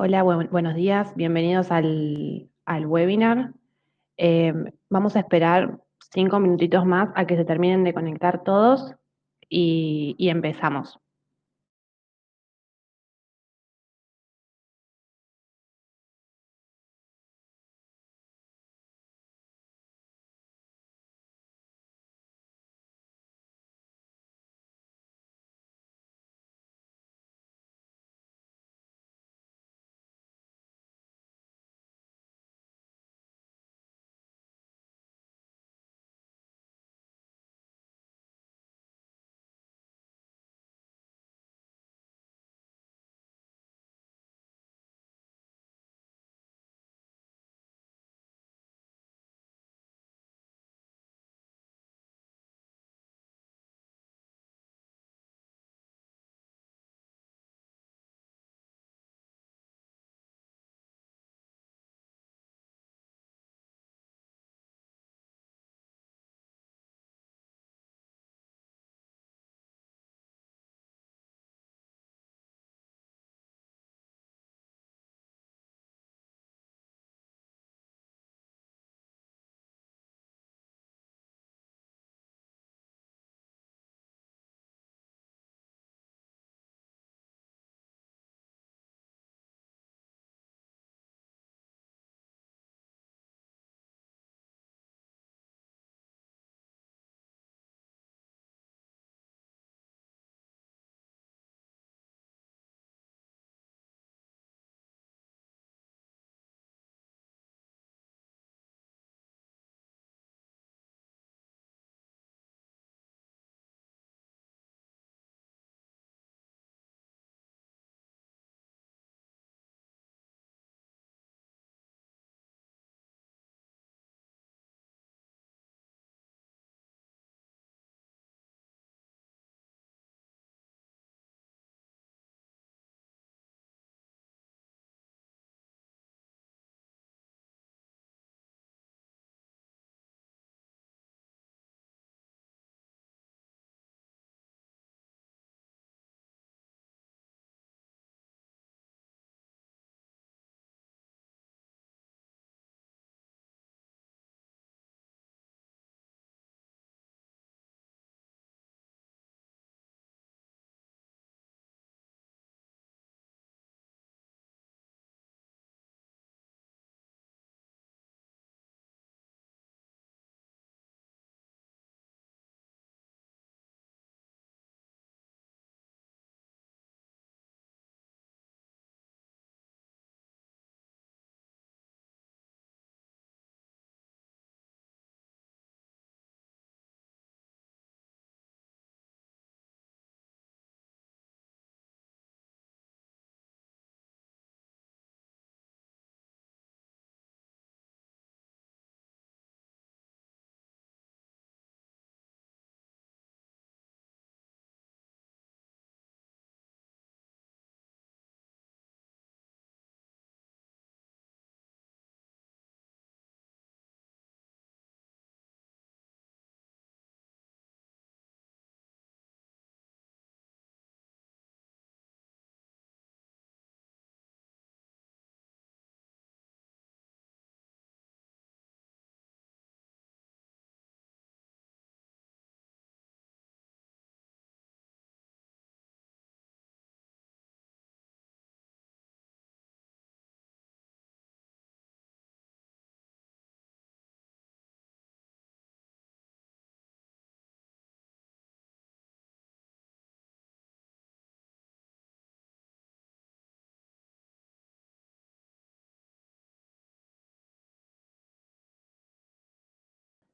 Hola, buenos días, bienvenidos al webinar. Vamos a esperar 5 minutitos más a que se terminen de conectar todos y empezamos.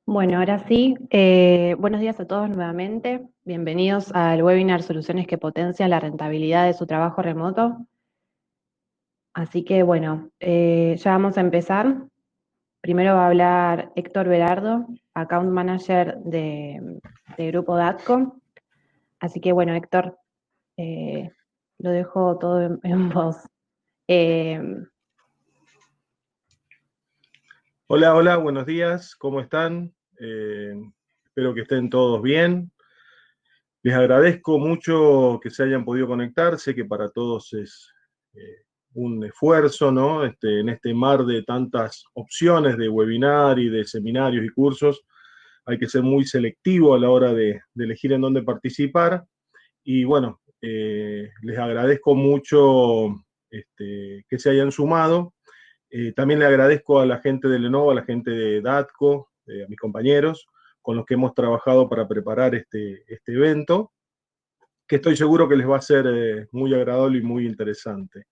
Bueno, ahora sí, buenos días a todos nuevamente. Bienvenidos al webinar Soluciones que potencian la rentabilidad de su trabajo remoto. Así que bueno, ya vamos a empezar. Primero va a hablar Héctor Berardo, Account Manager de Grupo DATCO. Así que bueno, Héctor, eh, lo dejo todo en voz. Eh, Hola, hola, buenos días, ¿cómo están? Espero que estén todos bien. Les agradezco mucho que se hayan podido conectar, sé que para todos es un esfuerzo, ¿no? En este mar de tantas opciones de webinar y de seminarios y cursos, hay que ser muy selectivo a la hora de elegir en dónde participar. Y bueno, les agradezco mucho que se hayan sumado. También le agradezco a la gente de Lenovo, a la gente de DATCO, a mis compañeros, con los que hemos trabajado para preparar este evento, que estoy seguro que les va a ser muy agradable y muy interesante.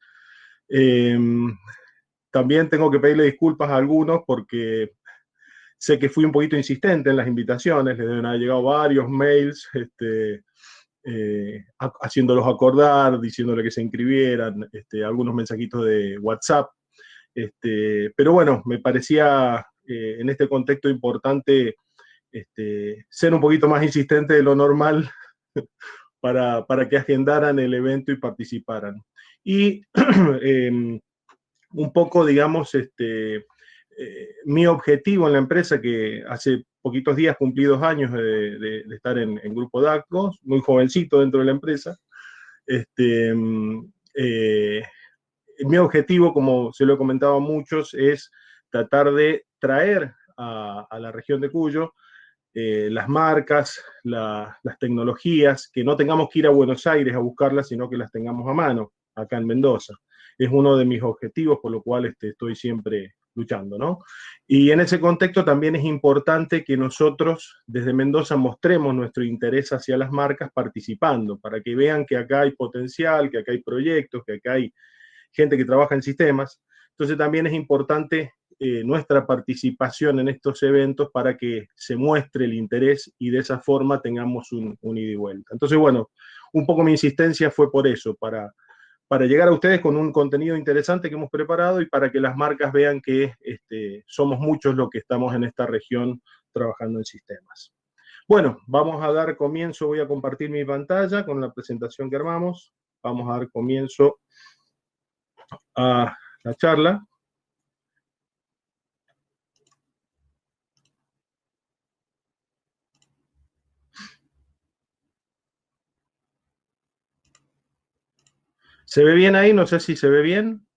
También tengo que pedirle disculpas a algunos porque sé que fui un poquito insistente en las invitaciones, les deben haber llegado varios mails haciéndolos acordar, diciéndole que se inscribieran, algunos mensajitos de WhatsApp. Pero bueno, me parecía en este contexto importante ser un poquito más insistente de lo normal para que agendaran el evento y participaran. Y un poco, digamos, mi objetivo en la empresa, que hace poquitos días cumplí 2 años de estar en Grupo DATCO, muy jovencito dentro de la empresa, mi objetivo, como se lo he comentado a muchos, es tratar de traer a la región de Cuyo las marcas, las tecnologías, que no tengamos que ir a Buenos Aires a buscarlas, sino que las tengamos a mano, acá en Mendoza. Es uno de mis objetivos, por lo cual estoy siempre luchando, ¿no? Y en ese contexto también es importante que nosotros desde Mendoza mostremos nuestro interés hacia las marcas participando, para que vean que acá hay potencial, que acá hay proyectos, que acá hay gente que trabaja en sistemas. Entonces también es importante nuestra participación en estos eventos para que se muestre el interés y de esa forma tengamos un ida y vuelta. Entonces, bueno, un poco mi insistencia fue por eso, para llegar a ustedes con un contenido interesante que hemos preparado y para que las marcas vean que somos muchos los que estamos en esta región trabajando en sistemas. Bueno, vamos a dar comienzo, voy a compartir mi pantalla con la presentación que armamos. Vamos a dar comienzo a la charla. ¿Se ve bien ahí? No sé si se ve bien.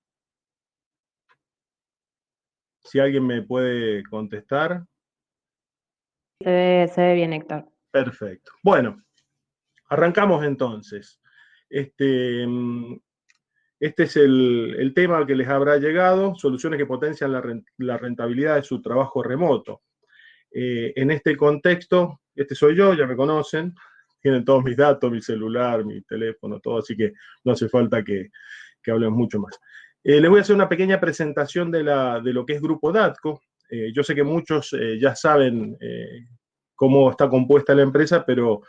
Si alguien me puede contestar. Se ve bien, Héctor. Perfecto. Bueno, arrancamos entonces. Este es el tema que les habrá llegado, soluciones que potencian la rentabilidad de su trabajo remoto. En este contexto, este soy yo, ya me conocen, tienen todos mis datos, mi celular, mi teléfono, todo, así que no hace falta que hablemos mucho más. Les voy a hacer una pequeña presentación de lo que es Grupo DATCO. Yo sé que muchos ya saben cómo está compuesta la empresa, pero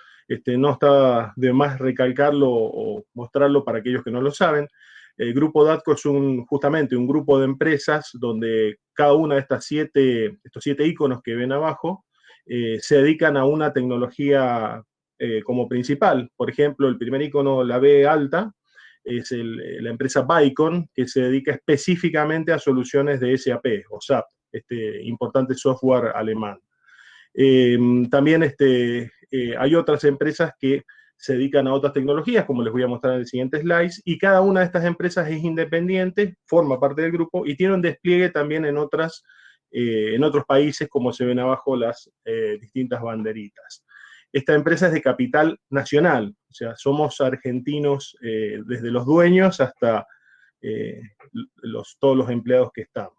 no está de más recalcarlo o mostrarlo para aquellos que no lo saben. El Grupo DATCO es justamente un grupo de empresas donde cada una de estos 7 iconos que ven abajo se dedican a una tecnología como principal. Por ejemplo, el primer icono, la B alta, es la empresa Vicon, que se dedica específicamente a soluciones de SAP o SAP, este importante software alemán. También hay otras empresas que se dedican a otras tecnologías, como les voy a mostrar en el siguiente slide, y cada una de estas empresas es independiente, forma parte del grupo y tiene un despliegue también en otros países, como se ven abajo las distintas banderitas. Esta empresa es de capital nacional, o sea, somos argentinos desde los dueños hasta todos los empleados que estamos.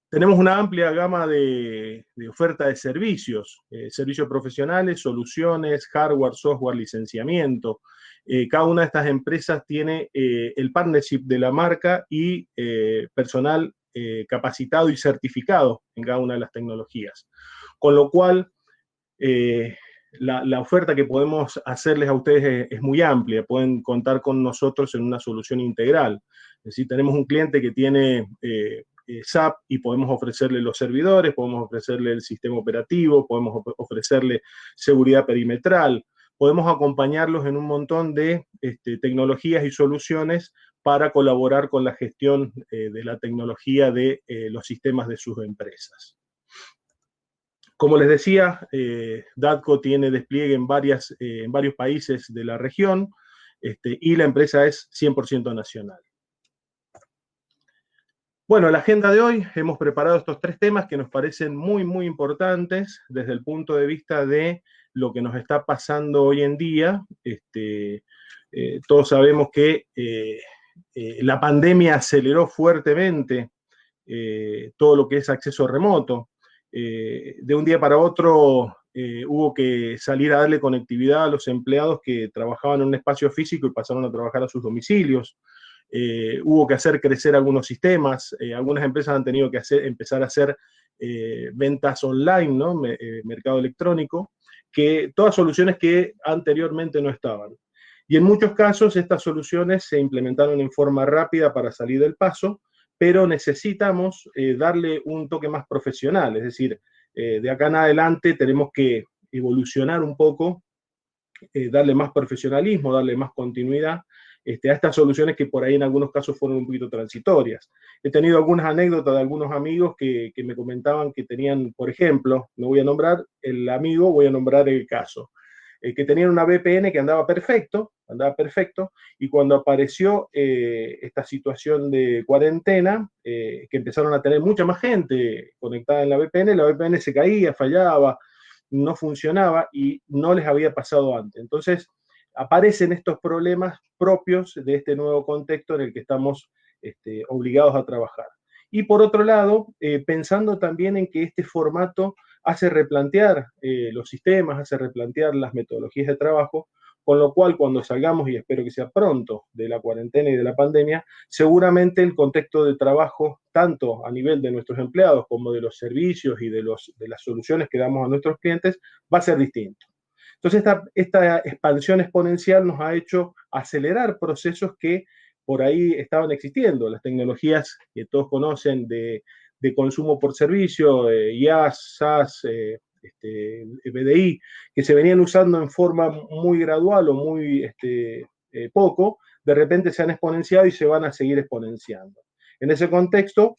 Tenemos una amplia gama de oferta de servicios, servicios profesionales, soluciones, hardware, software, licenciamiento. Cada una de estas empresas tiene el partnership de la marca y personal capacitado y certificado en cada una de las tecnologías. Con lo cual, la oferta que podemos hacerles a ustedes es muy amplia. Pueden contar con nosotros en una solución integral. Es decir, tenemos un cliente que tiene SAP y podemos ofrecerle los servidores, podemos ofrecerle el sistema operativo, podemos ofrecerle seguridad perimetral, podemos acompañarlos en un montón de tecnologías y soluciones para colaborar con la gestión de la tecnología de los sistemas de sus empresas. Como les decía, DATCO tiene despliegue en varios países de la región y la empresa es 100% nacional. Bueno, la agenda de hoy hemos preparado estos 3 temas que nos parecen muy, muy importantes desde el punto de vista de lo que nos está pasando hoy en día. Todos sabemos que la pandemia aceleró fuertemente todo lo que es acceso remoto. De un día para otro hubo que salir a darle conectividad a los empleados que trabajaban en un espacio físico y pasaron a trabajar a sus domicilios. Hubo que hacer crecer algunos sistemas, algunas empresas han tenido que empezar a hacer ventas online, ¿no? Mercado electrónico, que todas soluciones que anteriormente no estaban. Y en muchos casos estas soluciones se implementaron en forma rápida para salir del paso, pero necesitamos darle un toque más profesional, es decir, de acá en adelante tenemos que evolucionar un poco, darle más profesionalismo, darle más continuidad a estas soluciones que por ahí en algunos casos fueron un poquito transitorias. He tenido algunas anécdotas de algunos amigos que me comentaban que tenían, por ejemplo, no voy a nombrar el amigo, voy a nombrar el caso, que tenían una VPN que andaba perfecto, y cuando apareció esta situación de cuarentena, que empezaron a tener mucha más gente conectada en la VPN se caía, fallaba, no funcionaba y no les había pasado antes. Entonces, aparecen estos problemas propios de este nuevo contexto en el que estamos obligados a trabajar. Y por otro lado, pensando también en que este formato hace replantear los sistemas, hace replantear las metodologías de trabajo, con lo cual cuando salgamos, y espero que sea pronto, de la cuarentena y de la pandemia, seguramente el contexto de trabajo, tanto a nivel de nuestros empleados como de los servicios y de las soluciones que damos a nuestros clientes, va a ser distinto. Entonces, esta expansión exponencial nos ha hecho acelerar procesos que por ahí estaban existiendo. Las tecnologías que todos conocen de consumo por servicio, IaaS, SaaS, BDI, que se venían usando en forma muy gradual o muy poco, de repente se han exponenciado y se van a seguir exponenciando. En ese contexto,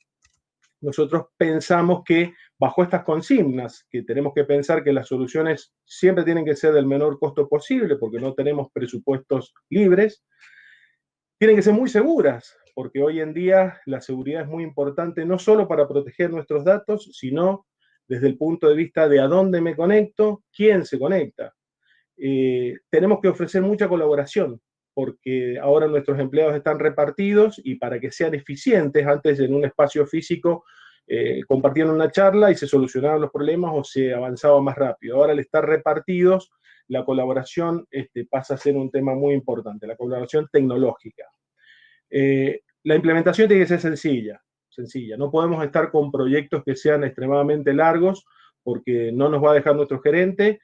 nosotros pensamos que bajo estas consignas, que tenemos que pensar que las soluciones siempre tienen que ser del menor costo posible, porque no tenemos presupuestos libres, tienen que ser muy seguras, porque hoy en día la seguridad es muy importante, no solo para proteger nuestros datos, sino desde el punto de vista de a dónde me conecto, quién se conecta. Tenemos que ofrecer mucha colaboración, porque ahora nuestros empleados están repartidos y para que sean eficientes, antes en un espacio físico compartían una charla y se solucionaban los problemas o se avanzaba más rápido. Ahora al estar repartidos, la colaboración pasa a ser un tema muy importante, la colaboración tecnológica. La implementación tiene que ser sencilla. No podemos estar con proyectos que sean extremadamente largos porque no nos va a dejar nuestro gerente,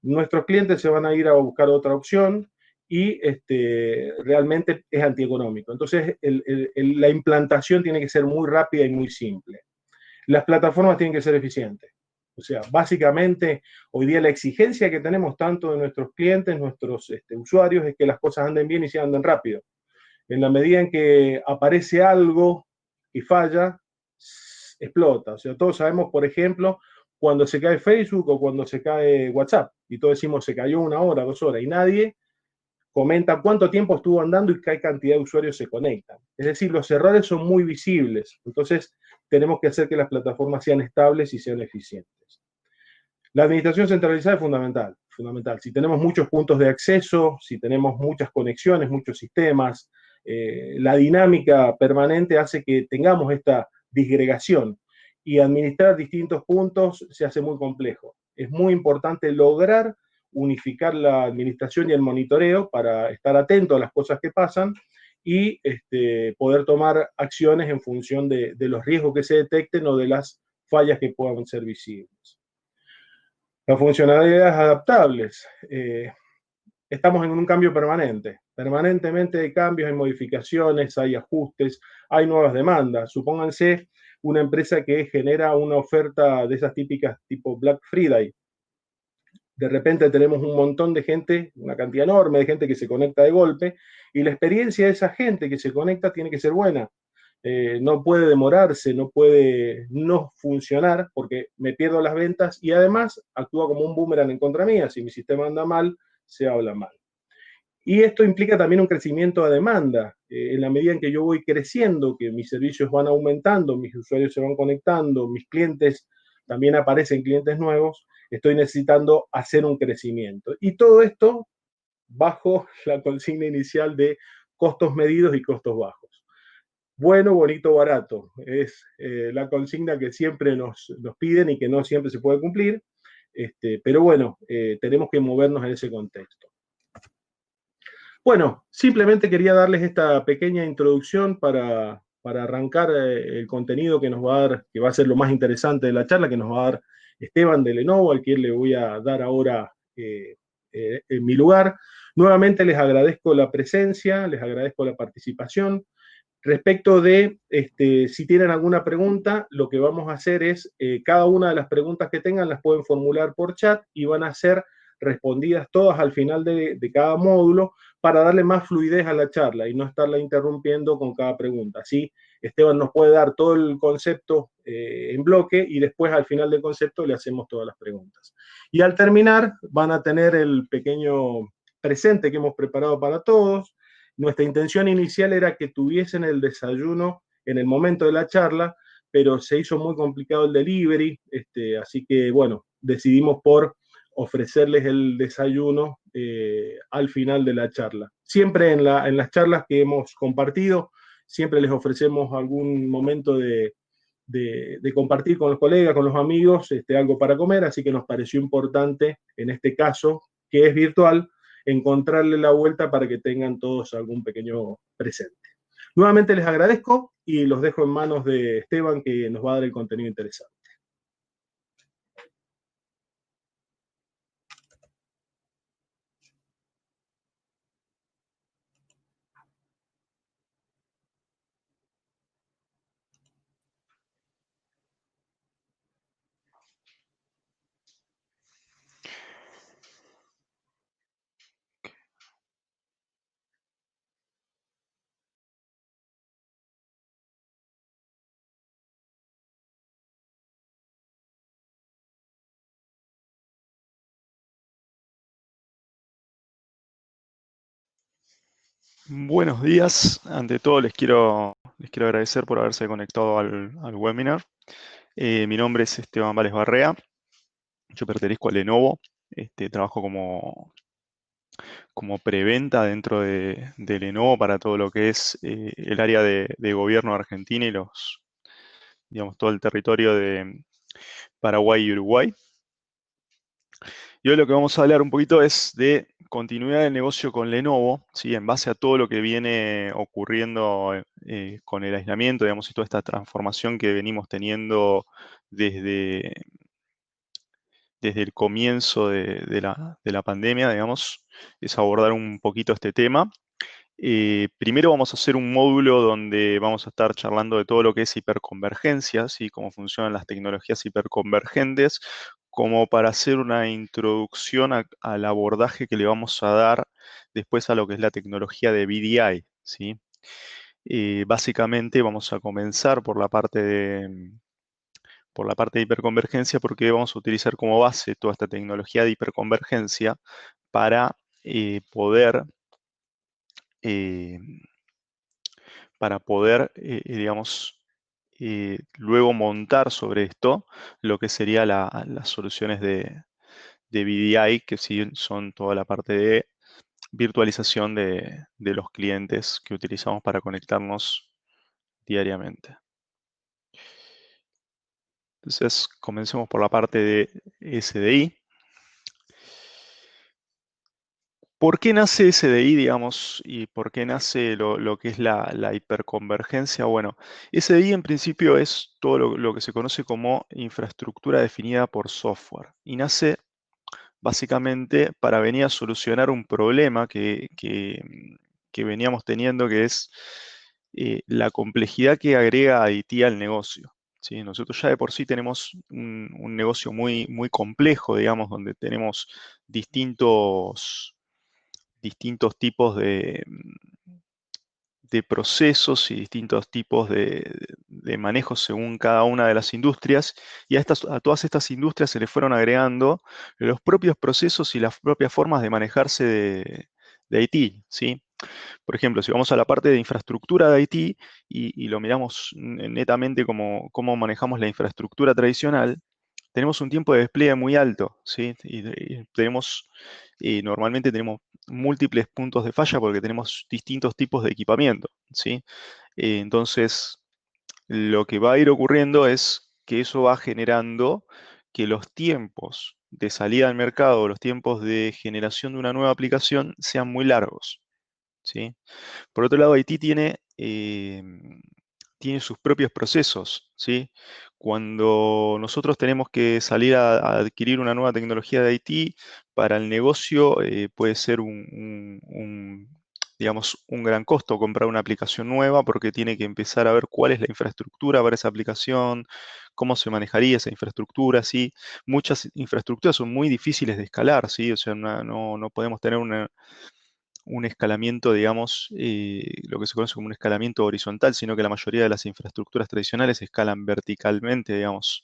nuestros clientes se van a ir a buscar otra opción y realmente es antieconómico. Entonces, la implantación tiene que ser muy rápida y muy simple. Las plataformas tienen que ser eficientes. O sea, básicamente, hoy día la exigencia que tenemos tanto de nuestros clientes, nuestros usuarios, es que las cosas anden bien y se anden rápido. En la medida en que aparece algo y falla, explota. O sea, todos sabemos, por ejemplo, cuando se cae Facebook o cuando se cae WhatsApp, y todos decimos se cayó 1 hora, 2 horas, y nadie comenta cuánto tiempo estuvo andando y qué cantidad de usuarios se conectan. Es decir, los errores son muy visibles, entonces tenemos que hacer que las plataformas sean estables y sean eficientes. La administración centralizada es fundamental. Si tenemos muchos puntos de acceso, si tenemos muchas conexiones, muchos sistemas, la dinámica permanente hace que tengamos esta disgregación y administrar distintos puntos se hace muy complejo. Es muy importante lograr unificar la administración y el monitoreo para estar atento a las cosas que pasan y poder tomar acciones en función de los riesgos que se detecten o de las fallas que puedan ser visibles. Las funcionalidades adaptables. Estamos en un cambio permanente. Permanentemente hay cambios, hay modificaciones, hay ajustes, hay nuevas demandas. Supónganse una empresa que genera una oferta de esas típicas tipo Black Friday. De repente tenemos un montón de gente, una cantidad enorme de gente que se conecta de golpe, y la experiencia de esa gente que se conecta tiene que ser buena. No puede demorarse, no puede no funcionar porque me pierdo las ventas y además actúa como un boomerang en contra mía. Si mi sistema anda mal, se habla mal. Y esto implica también un crecimiento de demanda. En la medida en que yo voy creciendo, que mis servicios van aumentando, mis usuarios se van conectando, mis clientes, también aparecen clientes nuevos, estoy necesitando hacer un crecimiento. Y todo esto bajo la consigna inicial de costos medidos y costos bajos. Bueno, bonito, barato. Es la consigna que siempre nos piden y que no siempre se puede cumplir. Pero bueno, tenemos que movernos en ese contexto. Bueno, simplemente quería darles esta pequeña introducción para arrancar el contenido que nos va a dar, que va a ser lo más interesante de la charla, que nos va a dar Esteban de Lenovo, al quien le voy a dar ahora en mi lugar. Nuevamente les agradezco la presencia, les agradezco la participación. Respecto de si tienen alguna pregunta, lo que vamos a hacer es cada una de las preguntas que tengan las pueden formular por chat y van a ser respondidas todas al final de cada módulo para darle más fluidez a la charla y no estarla interrumpiendo con cada pregunta. Así, Esteban nos puede dar todo el concepto en bloque y después al final del concepto le hacemos todas las preguntas. Y al terminar van a tener el pequeño presente que hemos preparado para todos. Nuestra intención inicial era que tuviesen el desayuno en el momento de la charla, pero se hizo muy complicado el delivery, así que bueno, decidimos por ofrecerles el desayuno al final de la charla. Siempre en las charlas que hemos compartido, siempre les ofrecemos algún momento de compartir con los colegas, con los amigos, algo para comer, así que nos pareció importante, en este caso, que es virtual, encontrarle la vuelta para que tengan todos algún pequeño presente. Nuevamente les agradezco y los dejo en manos de Esteban, que nos va a dar el contenido interesante. Buenos días. Ante todo les quiero agradecer por haberse conectado al webinar. Mi nombre es Esteban Vales Barrea. Yo pertenezco a Lenovo. Trabajo como preventa dentro de Lenovo para todo lo que es el área de gobierno de Argentina y todo el territorio de Paraguay y Uruguay. Y hoy lo que vamos a hablar un poquito es de continuidad del negocio con Lenovo, ¿sí? En base a todo lo que viene ocurriendo con el aislamiento, digamos, y toda esta transformación que venimos teniendo desde el comienzo de la pandemia, digamos, es abordar un poquito este tema. Primero vamos a hacer un módulo donde vamos a estar charlando de todo lo que es hiperconvergencia, ¿sí? Cómo funcionan las tecnologías hiperconvergentes, como para hacer una introducción al abordaje que le vamos a dar después a lo que es la tecnología de VDI, ¿sí? Básicamente vamos a comenzar por la parte de hiperconvergencia porque vamos a utilizar como base toda esta tecnología de hiperconvergencia para poder eh, digamos, luego montar sobre esto lo que sería las soluciones de VDI, que sí son toda la parte de virtualización de los clientes que utilizamos para conectarnos diariamente. Entonces, comencemos por la parte de SDI. ¿Por qué nace SDI, digamos, y por qué nace lo que es la hiperconvergencia? Bueno, SDI en principio es todo lo que se conoce como infraestructura definida por software y nace básicamente para venir a solucionar un problema que veníamos teniendo, que es la complejidad que agrega IT al negocio. ¿Sí? Nosotros ya de por sí tenemos un negocio muy, muy complejo, digamos, donde tenemos distintos tipos de procesos y distintos tipos de manejos según cada una de las industrias, y a todas estas industrias se le fueron agregando los propios procesos y las propias formas de manejarse de IT, ¿sí? Por ejemplo, si vamos a la parte de infraestructura de IT y lo miramos netamente como cómo manejamos la infraestructura tradicional, tenemos un tiempo de despliegue muy alto, ¿sí? Y tenemos, normalmente tenemos múltiples puntos de falla porque tenemos distintos tipos de equipamiento, ¿sí? Entonces, lo que va a ir ocurriendo es que eso va generando que los tiempos de salida al mercado, los tiempos de generación de una nueva aplicación sean muy largos, ¿sí? Por otro lado, Haití tiene sus propios procesos, ¿sí? Cuando nosotros tenemos que salir a adquirir una nueva tecnología de Haití, para el negocio puede ser digamos, un gran costo comprar una aplicación nueva porque tiene que empezar a ver cuál es la infraestructura para esa aplicación, cómo se manejaría esa infraestructura, ¿sí? Muchas infraestructuras son muy difíciles de escalar, ¿sí? O sea, no podemos tener un escalamiento, digamos, lo que se conoce como un escalamiento horizontal, sino que la mayoría de las infraestructuras tradicionales escalan verticalmente, digamos,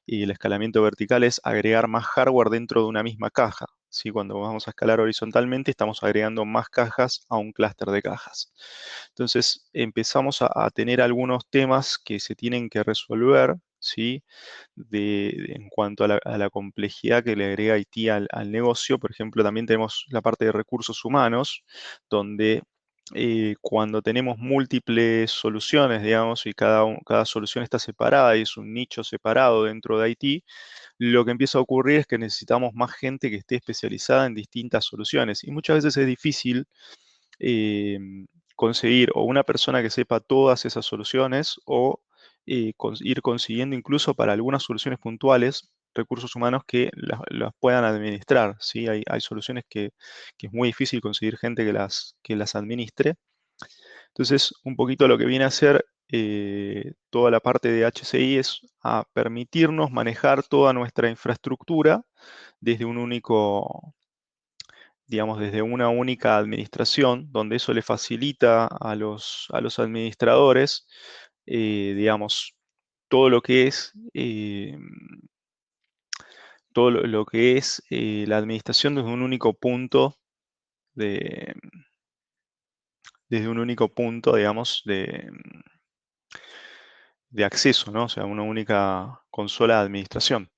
y el escalamiento vertical es agregar más hardware dentro de una misma caja, ¿sí? Cuando vamos a escalar horizontalmente, estamos agregando más cajas a un clúster de cajas. Entonces, empezamos a tener algunos temas que se tienen que resolver, ¿sí? En cuanto a la complejidad que le agrega Haití al negocio. Por ejemplo, también tenemos la parte de recursos humanos, donde cuando tenemos múltiples soluciones, digamos, y cada solución está separada y es un nicho separado dentro de Haití, lo que empieza a ocurrir es que necesitamos más gente que esté especializada en distintas soluciones. Y muchas veces es difícil eh, conseguir o una persona que sepa todas esas soluciones o ir consiguiendo incluso para algunas soluciones puntuales recursos humanos que las puedan administrar, ¿sí? Hay soluciones que es muy difícil conseguir gente que las administre. Entonces, un poquito lo que viene a hacer toda la parte de HCI es a permitirnos manejar toda nuestra infraestructura desde un único, digamos, desde una única administración, donde eso le facilita a los administradores, digamos, todo lo que es, todo lo que es la administración desde un único punto de, desde un único punto, digamos, de acceso, ¿no? O sea, una única consola de administración.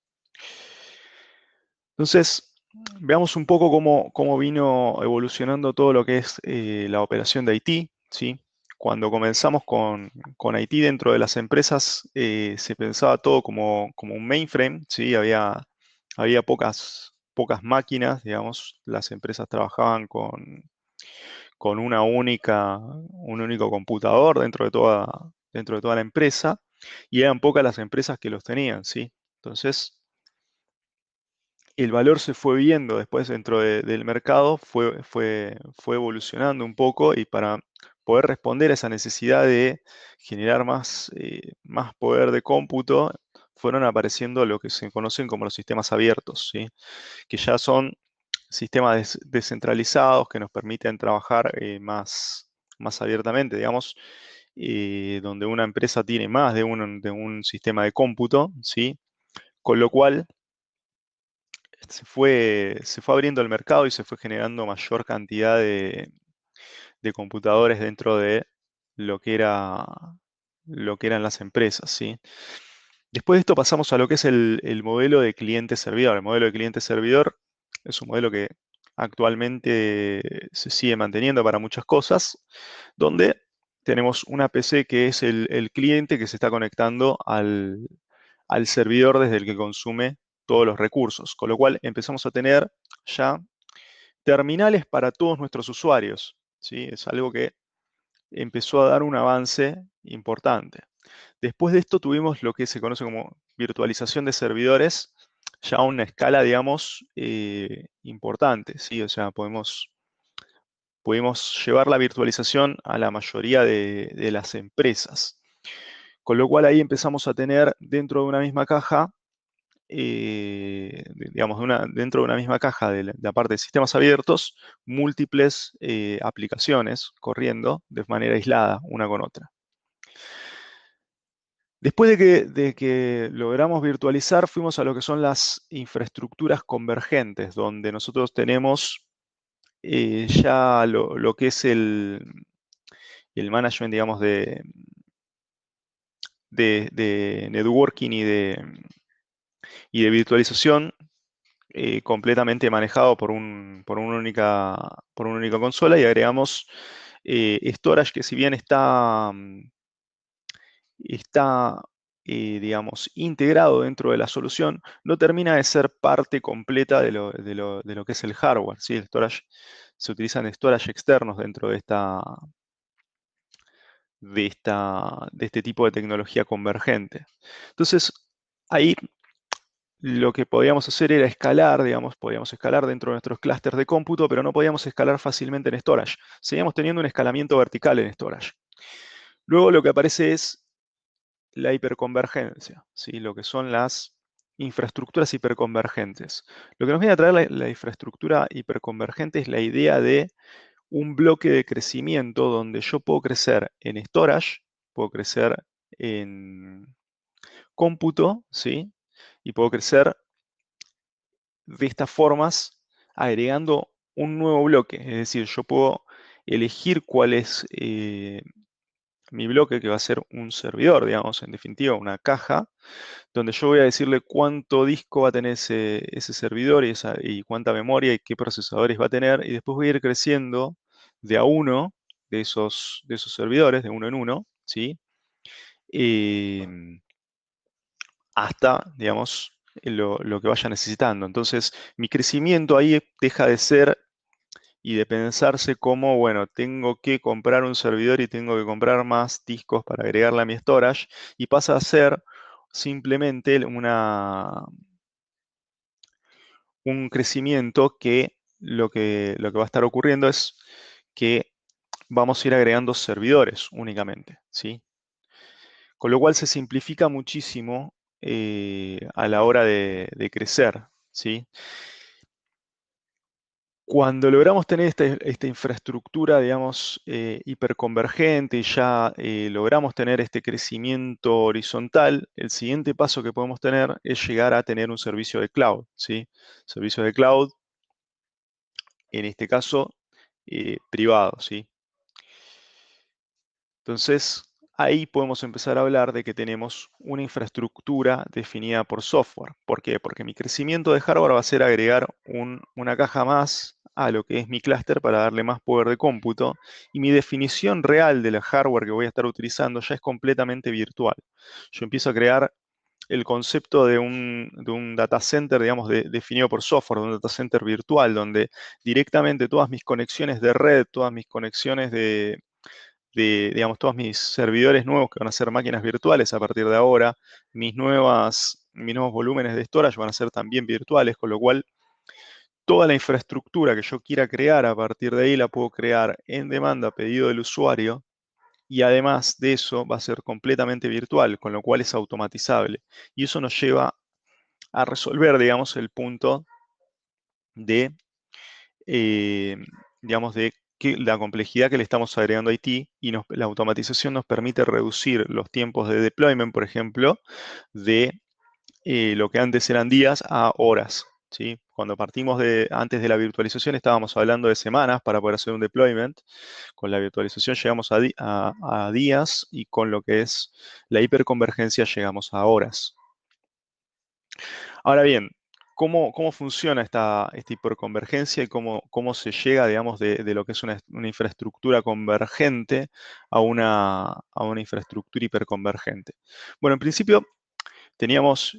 Entonces, veamos un poco cómo vino evolucionando todo lo que es la operación de Haití, ¿sí? Cuando comenzamos con Haití dentro de las empresas, se pensaba todo como un mainframe, ¿sí? Había pocas máquinas, digamos, las empresas trabajaban con un único computador dentro de toda la empresa, y eran pocas las empresas que los tenían, ¿sí? Entonces, el valor se fue viendo después dentro del mercado, fue evolucionando un poco, y para poder responder a esa necesidad de generar más poder de cómputo, fueron apareciendo lo que se conocen como los sistemas abiertos, ¿sí? Que ya son sistemas descentralizados que nos permiten trabajar más abiertamente, digamos, donde una empresa tiene más de un sistema de cómputo, ¿sí? Con lo cual se fue abriendo el mercado y se fue generando mayor cantidad de computadores dentro de lo que lo que eran las empresas, ¿sí? Después de esto pasamos a lo que es el modelo de cliente-servidor. El modelo de cliente-servidor es un modelo que actualmente se sigue manteniendo para muchas cosas, donde tenemos una PC que es el cliente que se está conectando al servidor desde el que consume todos los recursos, con lo cual empezamos a tener ya terminales para todos nuestros usuarios, ¿sí? Es algo que empezó a dar un avance importante. Después de esto tuvimos lo que se conoce como virtualización de servidores, ya a una escala, digamos, importante, ¿sí? O sea, pudimos llevar la virtualización a la mayoría de las empresas. Con lo cual ahí empezamos a tener dentro de una misma caja, digamos, dentro de una misma caja de la parte de sistemas abiertos, múltiples aplicaciones corriendo de manera aislada una con otra. Después de que logramos virtualizar, fuimos a lo que son las infraestructuras convergentes, donde nosotros tenemos ya lo que es el management, digamos, de networking y de virtualización completamente manejado por una única consola, y agregamos storage que, si bien está digamos, integrado dentro de la solución, no termina de ser parte completa de lo que es el hardware, ¿sí? El storage, se utilizan storage externos dentro de este tipo de tecnología convergente. Entonces, ahí lo que podíamos hacer era escalar, digamos, podíamos escalar dentro de nuestros clústeres de cómputo, pero no podíamos escalar fácilmente en storage. Seguíamos teniendo un escalamiento vertical en storage. Luego lo que aparece es la hiperconvergencia, ¿sí? Lo que son las infraestructuras hiperconvergentes. Lo que nos viene a traer la infraestructura hiperconvergente es la idea de un bloque de crecimiento donde yo puedo crecer en storage, puedo crecer en cómputo, ¿sí? Y puedo crecer de estas formas agregando un nuevo bloque. Es decir, yo puedo elegir cuál es mi bloque, que va a ser un servidor, digamos, en definitiva, una caja, donde yo voy a decirle cuánto disco va a tener ese servidor y cuánta memoria y qué procesadores va a tener, y después voy a ir creciendo de a uno de esos servidores, de uno en uno, ¿sí? Hasta, digamos, lo que vaya necesitando. Entonces, mi crecimiento ahí deja de ser y de pensarse como, bueno, tengo que comprar un servidor y tengo que comprar más discos para agregarle a mi storage, y pasa a ser simplemente un crecimiento que lo que va a estar ocurriendo es que vamos a ir agregando servidores únicamente, ¿sí? Con lo cual se simplifica muchísimo a la hora de crecer, ¿sí? Cuando logramos tener esta infraestructura, digamos, hiperconvergente, y ya logramos tener este crecimiento horizontal, el siguiente paso que podemos tener es llegar a tener un servicio de cloud, ¿sí? Servicio de cloud, en este caso, privado, ¿sí? Entonces, ahí podemos empezar a hablar de que tenemos una infraestructura definida por software. ¿Por qué? Porque mi crecimiento de hardware va a ser agregar una caja más a lo que es mi clúster para darle más poder de cómputo, y mi definición real de la hardware que voy a estar utilizando ya es completamente virtual. Yo empiezo a crear el concepto de un data center, digamos, definido por software, de un data center virtual, donde directamente todas mis conexiones de red, todas mis conexiones digamos, todos mis servidores nuevos, que van a ser máquinas virtuales a partir de ahora, mis nuevos volúmenes de storage van a ser también virtuales, con lo cual toda la infraestructura que yo quiera crear a partir de ahí la puedo crear en demanda a pedido del usuario, y además de eso va a ser completamente virtual, con lo cual es automatizable. Y eso nos lleva a resolver, digamos, el punto de, eh, digamos, de la complejidad que le estamos agregando a IT, y la automatización nos permite reducir los tiempos de deployment, por ejemplo, de lo que antes eran días a horas, ¿sí? Cuando partimos antes de la virtualización estábamos hablando de semanas para poder hacer un deployment. Con la virtualización llegamos a días, y con lo que es la hiperconvergencia llegamos a horas. Ahora bien, ¿cómo funciona esta hiperconvergencia y cómo se llega, digamos, de lo que es una infraestructura convergente a una infraestructura hiperconvergente? Bueno, en principio teníamos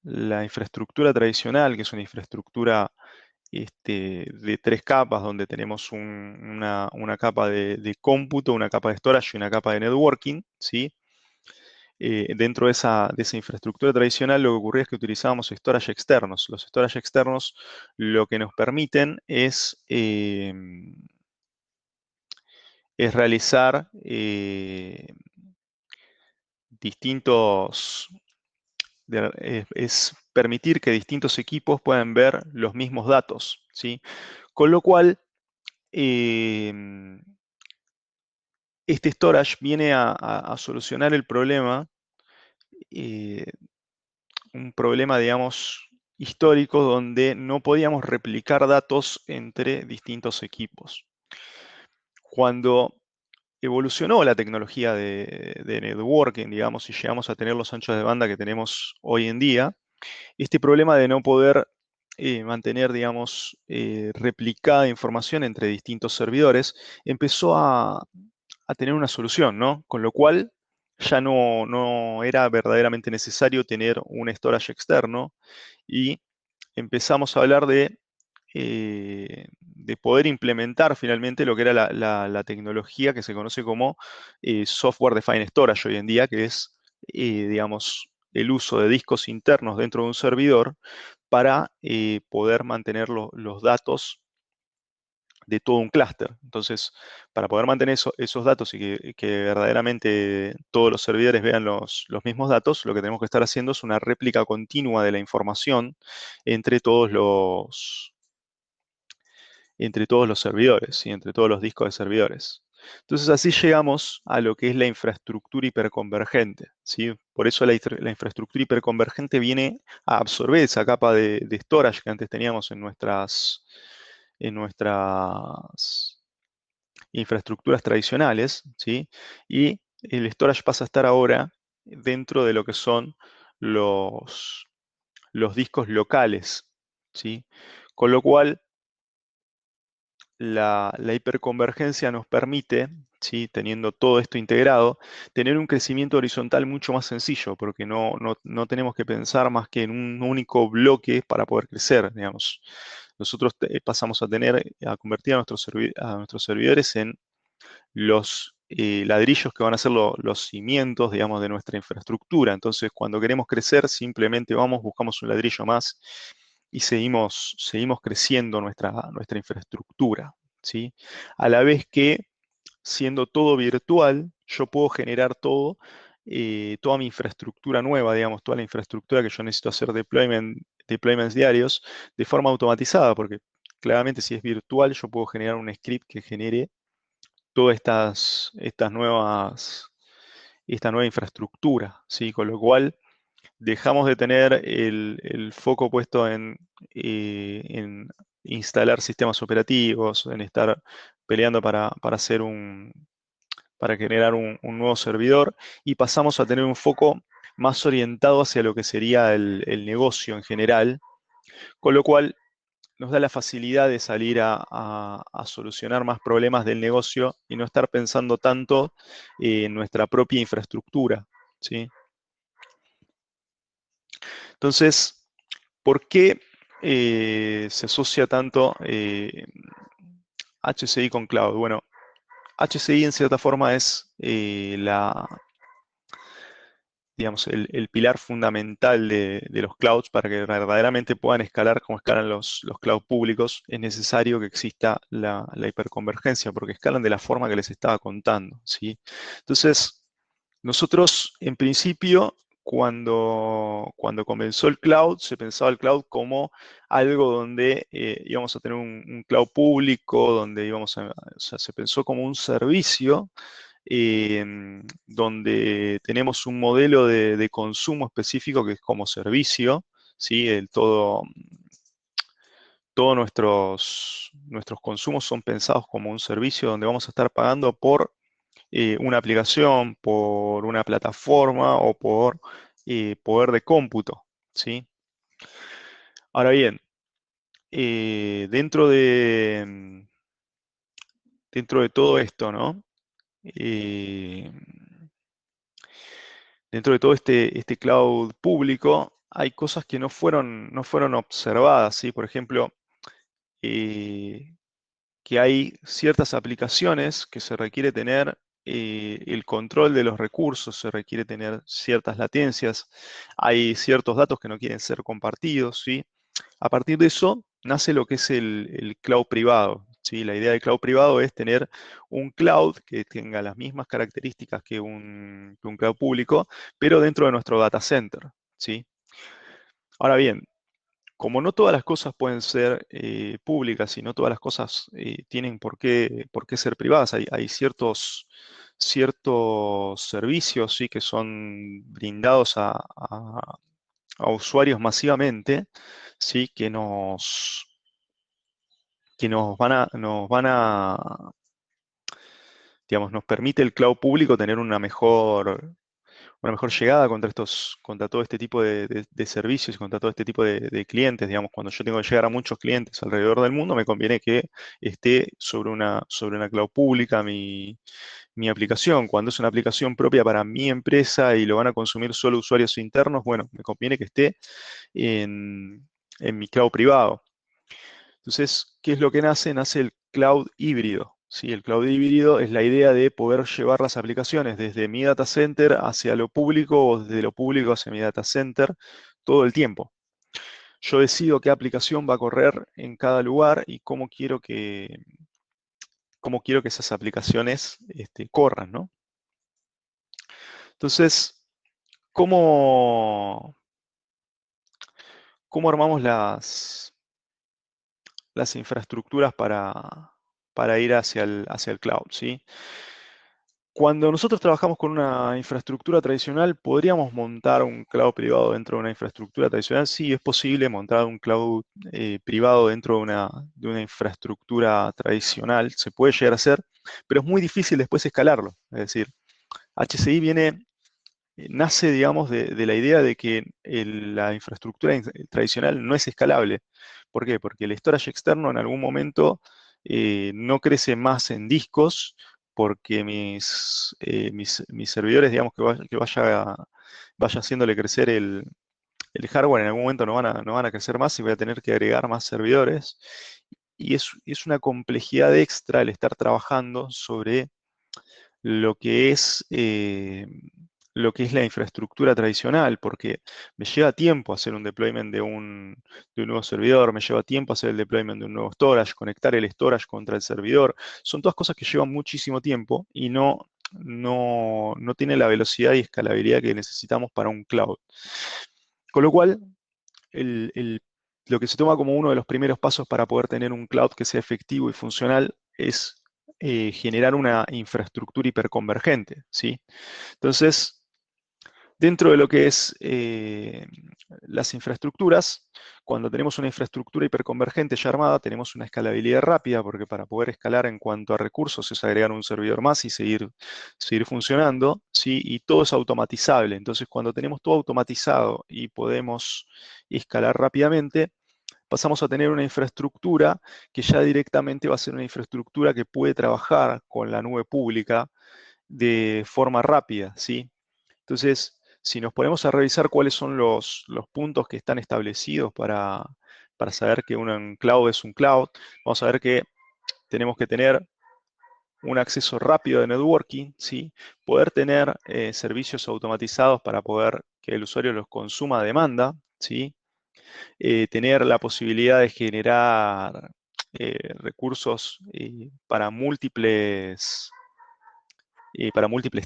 la infraestructura tradicional, que es una infraestructura de 3 capas, donde tenemos una capa de cómputo, una capa de storage y una capa de networking, ¿sí? Dentro de esa infraestructura tradicional, lo que ocurría es que utilizábamos storage externos. Los storage externos lo que nos permiten es realizar distintos, es permitir que distintos equipos puedan ver los mismos datos, ¿sí? Con lo cual, este storage viene a solucionar el problema, un problema, digamos, históricos donde no podíamos replicar datos entre distintos equipos. Cuando evolucionó la tecnología de networking, digamos, y llegamos a tener los anchos de banda que tenemos hoy en día, este problema de no poder mantener, digamos, replicada información entre distintos servidores, empezó a tener una solución, ¿no? Con lo cual ya no era verdaderamente necesario tener un storage externo y empezamos a hablar de poder implementar finalmente lo que era la tecnología que se conoce como Software Defined Storage hoy en día, que es, digamos, el uso de discos internos dentro de un servidor para poder mantener los datos de todo un clúster. Entonces, para poder mantener esos datos y que verdaderamente todos los servidores vean los mismos datos, lo que tenemos que estar haciendo es una réplica continua de la información entre todos los servidores y entre todos los discos de servidores. Entonces así llegamos a lo que es la infraestructura hiperconvergente, ¿sí? Por eso la infraestructura hiperconvergente viene a absorber esa capa de storage que antes teníamos en nuestras infraestructuras tradicionales, ¿sí? Y el storage pasa a estar ahora dentro de lo que son los discos locales, ¿sí? Con lo cual, la hiperconvergencia nos permite, ¿sí? Teniendo todo esto integrado, tener un crecimiento horizontal mucho más sencillo, porque no tenemos que pensar más que en un único bloque para poder crecer, digamos. Nosotros pasamos a convertir a nuestros servidores en los ladrillos que van a ser los cimientos, digamos, de nuestra infraestructura. Entonces, cuando queremos crecer, simplemente vamos, buscamos un ladrillo más y seguimos creciendo nuestra infraestructura, ¿sí? A la vez que, siendo todo virtual, yo puedo generar toda mi infraestructura nueva, digamos, toda la infraestructura que yo necesito hacer deployments diarios de forma automatizada, porque claramente si es virtual, yo puedo generar un script que genere todas esta nueva infraestructura, ¿sí? Con lo cual dejamos de tener el foco puesto en instalar sistemas operativos, en estar peleando para generar un nuevo servidor y pasamos a tener un foco más orientado hacia lo que sería el negocio en general, con lo cual nos da la facilidad de salir a solucionar más problemas del negocio y no estar pensando tanto en nuestra propia infraestructura, ¿sí? Entonces, ¿por qué se asocia tanto HCI con cloud? Bueno, HCI en cierta forma es digamos, el pilar fundamental de los clouds para que verdaderamente puedan escalar como escalan los cloud públicos. Es necesario que exista la hiperconvergencia porque escalan de la forma que les estaba contando, ¿sí? Entonces, nosotros en principio, cuando comenzó el cloud, se pensaba el cloud como algo donde íbamos a tener un cloud público, donde o sea, se pensó como un servicio donde tenemos un modelo de consumo específico que es como servicio, ¿sí? Todos nuestros consumos son pensados como un servicio donde vamos a estar pagando por una aplicación, por una plataforma o por poder de cómputo, ¿sí? Ahora bien, dentro de todo esto, ¿no? Eh, Dentro de todo este cloud público, hay cosas que no fueron observadas, ¿sí? Por ejemplo, eh, que hay ciertas aplicaciones que se requiere tener el control de los recursos, se requiere tener ciertas latencias, hay ciertos datos que no quieren ser compartidos, ¿sí? A partir de eso nace lo que es el cloud privado, ¿sí? La idea del cloud privado es tener un cloud que tenga las mismas características que un cloud público, pero dentro de nuestro data center, ¿sí? Ahora bien, como no todas las cosas pueden ser públicas y no todas las cosas tienen por qué ser privadas, hay ciertos servicios, ¿sí? Que son brindados a usuarios masivamente, ¿sí? Que nos van a, digamos, nos permite el cloud público tener una mejor llegada contra todo este tipo de servicios y contra todo este tipo de clientes. Digamos, cuando yo tengo que llegar a muchos clientes alrededor del mundo, me conviene que esté sobre una cloud pública mi aplicación. Cuando es una aplicación propia para mi empresa y lo van a consumir solo usuarios internos, bueno, me conviene que esté en mi cloud privado. Entonces, ¿qué es lo que nace? Nace el cloud híbrido. ¿Sí? El cloud híbrido es la idea de poder llevar las aplicaciones desde mi data center hacia lo público o desde lo público hacia mi data center todo el tiempo. Yo decido qué aplicación va a correr en cada lugar y cómo quiero que esas aplicaciones corran, ¿no? Entonces, ¿cómo armamos las infraestructuras para ir hacia el cloud, ¿sí? Cuando nosotros trabajamos con una infraestructura tradicional, ¿podríamos montar un cloud privado dentro de una infraestructura tradicional? Sí, es posible montar un cloud privado dentro de una infraestructura tradicional, se puede llegar a hacer, pero es muy difícil después escalarlo. Es decir, HCI nace, digamos, de la idea de que la infraestructura tradicional no es escalable. ¿Por qué? Porque el storage externo en algún momento no crece más en discos, porque mis servidores, digamos, que vaya haciéndole crecer el hardware, en algún momento no van a crecer más y voy a tener que agregar más servidores. Y es una complejidad extra el estar trabajando sobre lo que es, eh, lo que es la infraestructura tradicional, porque me lleva tiempo hacer un deployment de un nuevo servidor, me lleva tiempo hacer el deployment de un nuevo storage, conectar el storage contra el servidor. Son todas cosas que llevan muchísimo tiempo y no tiene la velocidad y escalabilidad que necesitamos para un cloud. Con lo cual, lo que se toma como uno de los primeros pasos para poder tener un cloud que sea efectivo y funcional es generar una infraestructura hiperconvergente, ¿sí? Entonces, dentro de lo que es las infraestructuras, cuando tenemos una infraestructura hiperconvergente ya armada, tenemos una escalabilidad rápida, porque para poder escalar en cuanto a recursos es agregar un servidor más y seguir funcionando, ¿sí? Y todo es automatizable. Entonces, cuando tenemos todo automatizado y podemos escalar rápidamente, pasamos a tener una infraestructura que ya directamente va a ser una infraestructura que puede trabajar con la nube pública de forma rápida, ¿sí? Entonces, si nos ponemos a revisar cuáles son los puntos que están establecidos para saber que un cloud es un cloud, vamos a ver que tenemos que tener un acceso rápido de networking, ¿sí? Poder tener servicios automatizados para poder que el usuario los consuma a demanda, ¿sí? Tener la posibilidad de generar recursos para múltiples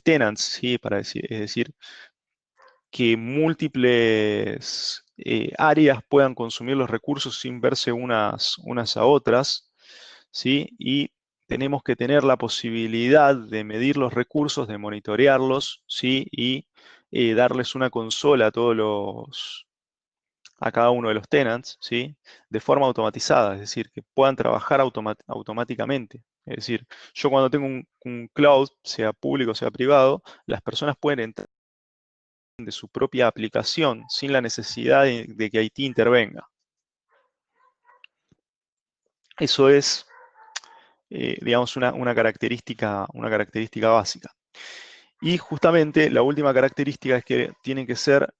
tenants, ¿sí? Es decir, que múltiples áreas puedan consumir los recursos sin verse unas a otras, ¿sí? Y tenemos que tener la posibilidad de medir los recursos, de monitorearlos, ¿sí? Y darles una consola a cada uno de los tenants, ¿sí? De forma automatizada, es decir, que puedan trabajar automáticamente. Es decir, yo cuando tengo un cloud, sea público o sea privado, las personas pueden entrar de su propia aplicación sin la necesidad de que IT intervenga. Eso es, digamos, una característica básica. Y justamente la última característica es que tienen que ser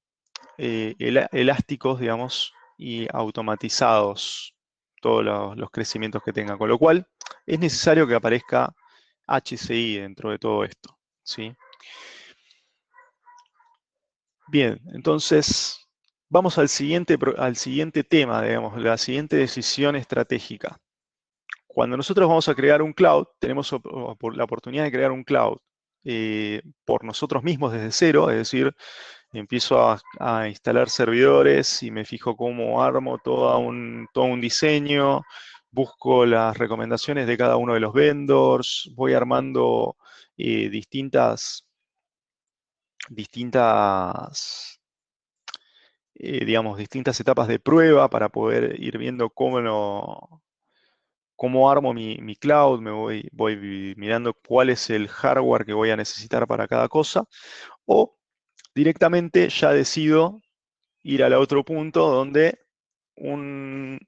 elásticos, digamos, y automatizados todos los crecimientos que tengan. Con lo cual, es necesario que aparezca HCI dentro de todo esto, ¿sí? Bien, entonces vamos al siguiente tema, digamos, la siguiente decisión estratégica. Cuando nosotros vamos a crear un cloud, tenemos la oportunidad de crear un cloud por nosotros mismos desde cero, es decir, empiezo a instalar servidores y me fijo cómo armo todo un diseño, busco las recomendaciones de cada uno de los vendors, voy armando distintas digamos, distintas etapas de prueba para poder ir viendo cómo armo mi cloud, voy mirando cuál es el hardware que voy a necesitar para cada cosa, o directamente ya decido ir al otro punto donde un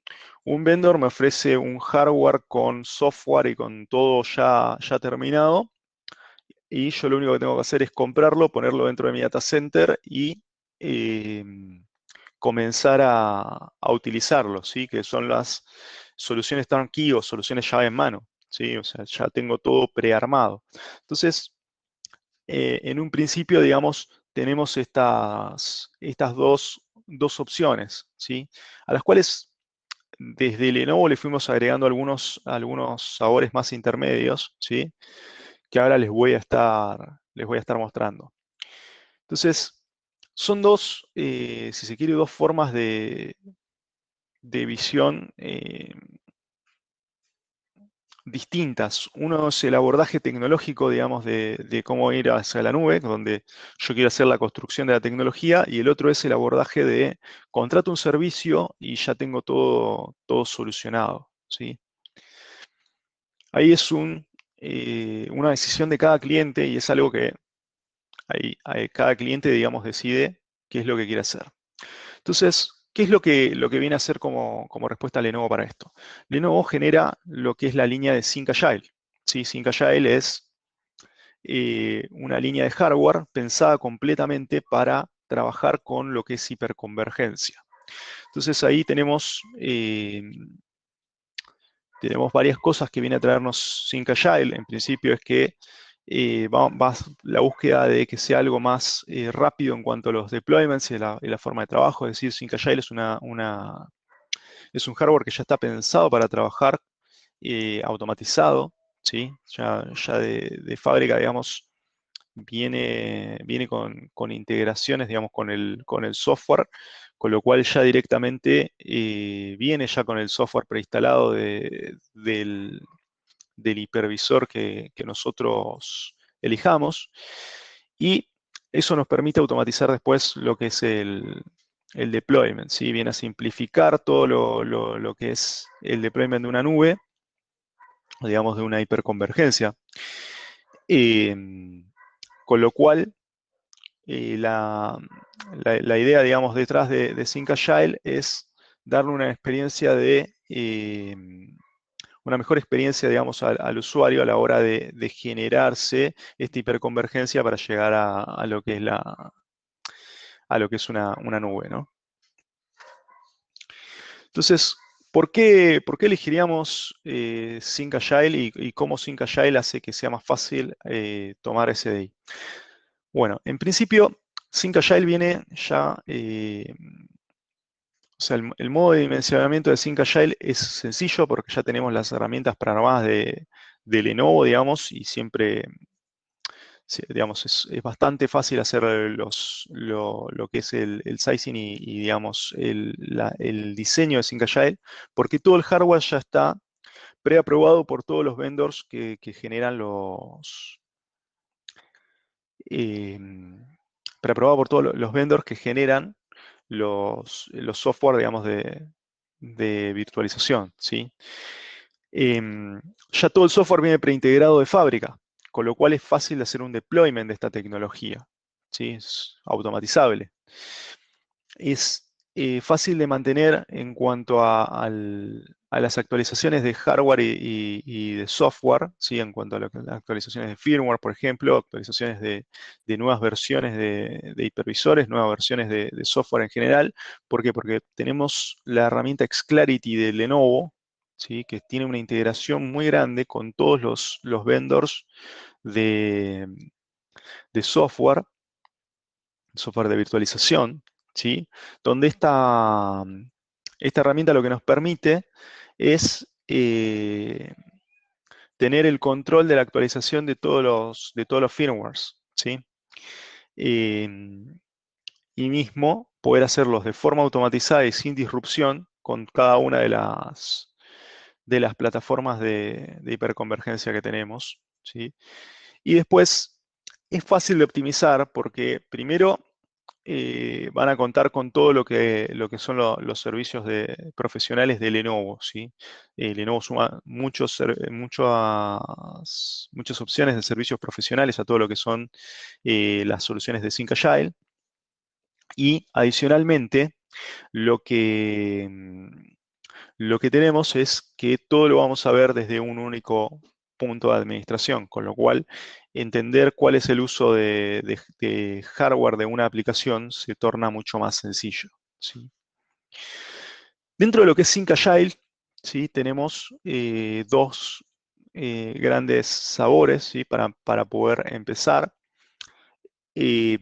vendor me ofrece un hardware con software y con todo ya terminado, y yo lo único que tengo que hacer es comprarlo, ponerlo dentro de mi data center y comenzar a utilizarlo, ¿sí? Que son las soluciones turnkey o soluciones llave en mano, ¿sí? O sea, ya tengo todo prearmado. Entonces, en un principio, digamos, tenemos estas dos opciones, ¿sí? A las cuales desde Lenovo le fuimos agregando algunos sabores más intermedios, ¿sí? Que ahora les voy a estar mostrando. Entonces, son si se quiere, dos formas de visión distintas. Uno es el abordaje tecnológico, digamos, de cómo ir hacia la nube, donde yo quiero hacer la construcción de la tecnología, y el otro es el abordaje de contrato un servicio y ya tengo todo solucionado, ¿sí? Ahí es una decisión de cada cliente, y es algo que cada cliente, digamos, decide qué es lo que quiere hacer. Entonces, ¿qué es lo que viene a hacer como respuesta a Lenovo para esto? Lenovo genera lo que es la línea de Sync Agile, ¿sí? Sync Agile es una línea de hardware pensada completamente para trabajar con lo que es hiperconvergencia. Entonces ahí tenemos varias cosas que viene a traernos Sync Agile. En principio es que la búsqueda de que sea algo más rápido en cuanto a los deployments y la forma de trabajo. Es decir, Sync Agile es un hardware que ya está pensado para trabajar automatizado, ¿sí? Ya de fábrica, digamos, viene con integraciones, digamos, con el software, con lo cual ya directamente viene ya con el software preinstalado del hipervisor que nosotros elijamos, y eso nos permite automatizar después lo que es el deployment, ¿sí? Viene a simplificar todo lo que es el deployment de una nube, digamos, de una hiperconvergencia. Con lo cual, la idea, digamos, detrás de Sync Agile es darle una mejor experiencia, digamos, al usuario a la hora de generarse esta hiperconvergencia para llegar a lo que es una nube, ¿no? Entonces, ¿por qué elegiríamos Sync Agile y cómo Sync Agile hace que sea más fácil tomar SDI? Bueno, en principio, Sync Agile viene ya, o sea, el modo de dimensionamiento de Sync Agile es sencillo porque ya tenemos las herramientas programadas de Lenovo, digamos, y siempre, sí, digamos, es bastante fácil hacer lo que es el sizing y, digamos, el diseño de Sync Agile, porque todo el hardware ya está preaprobado por todos los vendors que generan preaprobado por todos los vendors que generan los software, digamos, de virtualización, ¿sí? Ya todo el software viene preintegrado de fábrica, con lo cual es fácil de hacer un deployment de esta tecnología, ¿sí? Es automatizable. Es fácil de mantener en cuanto a las actualizaciones de hardware y de software, ¿sí? En cuanto a las actualizaciones de firmware, por ejemplo, actualizaciones de nuevas versiones de hipervisores, nuevas versiones de software en general. ¿Por qué? Porque tenemos la herramienta Xclarity de Lenovo, ¿sí? Que tiene una integración muy grande con todos los vendors de software de virtualización, ¿sí? Donde esta herramienta lo que nos permite es tener el control de la actualización de todos los firmwares, ¿sí? Y mismo poder hacerlos de forma automatizada y sin disrupción con cada una de las plataformas de hiperconvergencia que tenemos, ¿sí? Y después es fácil de optimizar porque primero van a contar con todo lo que son los servicios profesionales de Lenovo, ¿sí? Lenovo suma muchas opciones de servicios profesionales a todo lo que son las soluciones de Sync Agile. Y adicionalmente, lo que, lo que tenemos es que todo lo vamos a ver desde un único punto de administración, con lo cual entender cuál es el uso de hardware de una aplicación se torna mucho más sencillo, ¿sí? Dentro de lo que es Sync Agile, ¿sí? Tenemos dos grandes sabores, ¿sí? Para poder empezar, que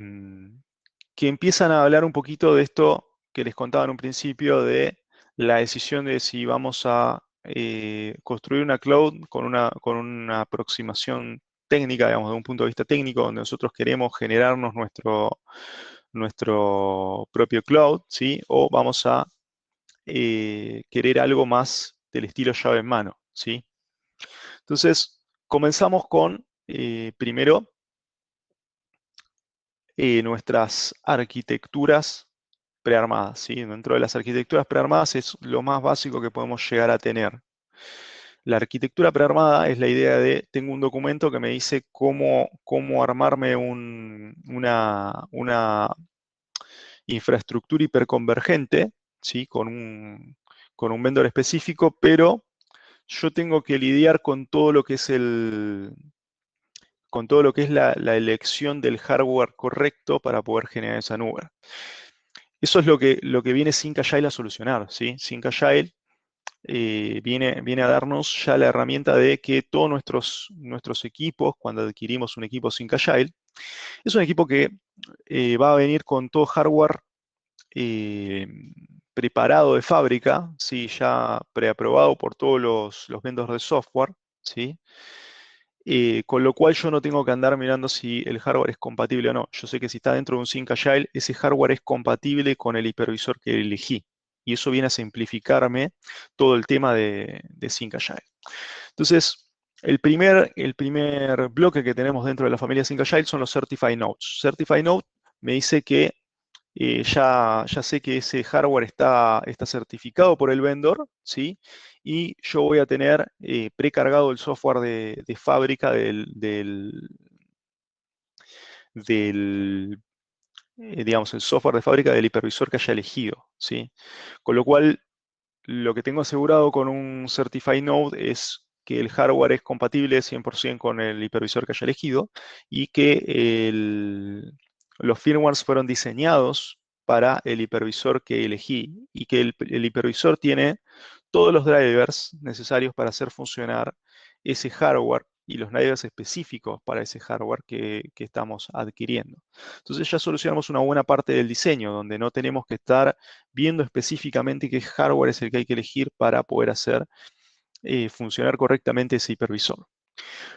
empiezan a hablar un poquito de esto que les contaba en un principio, de la decisión de si vamos a construir una cloud con una aproximación técnica, digamos, de un punto de vista técnico, donde nosotros queremos generarnos nuestro propio cloud, ¿sí? O vamos a querer algo más del estilo llave en mano, ¿sí? Entonces, comenzamos con, primero, nuestras arquitecturas prearmadas, ¿sí? Dentro de las arquitecturas prearmadas es lo más básico que podemos llegar a tener. La arquitectura prearmada es la idea de, tengo un documento que me dice cómo armarme una infraestructura hiperconvergente, ¿sí? Con un vendor específico, pero yo tengo que lidiar con todo lo que es la elección del hardware correcto para poder generar esa nube. Eso es lo que viene Sync Agile a solucionar, ¿sí? Sync Agile viene a darnos ya la herramienta de que todos nuestros equipos, cuando adquirimos un equipo Sync Agile, es un equipo que va a venir con todo hardware eh, preparado de fábrica, ¿sí? Ya preaprobado por todos los vendors de software, ¿sí? Con lo cual yo no tengo que andar mirando si el hardware es compatible o no. Yo sé que si está dentro de un Sync Agile, ese hardware es compatible con el hipervisor que elegí. Y eso viene a simplificarme todo el tema de Sync Agile. Entonces, el primer bloque que tenemos dentro de la familia Sync Agile son los Certified Nodes. Certified Node me dice que ya sé que ese hardware está certificado por el vendor, ¿sí? Y yo voy a tener precargado el software de fábrica digamos, el software de fábrica del hipervisor que haya elegido, ¿sí? Con lo cual, lo que tengo asegurado con un Certified Node es que el hardware es compatible 100% con el hipervisor que haya elegido y que los firmwares fueron diseñados para el hipervisor que elegí y que el hipervisor tiene todos los drivers necesarios para hacer funcionar ese hardware y los drivers específicos para ese hardware que estamos adquiriendo. Entonces ya solucionamos una buena parte del diseño, donde no tenemos que estar viendo específicamente qué hardware es el que hay que elegir para poder hacer funcionar correctamente ese hipervisor.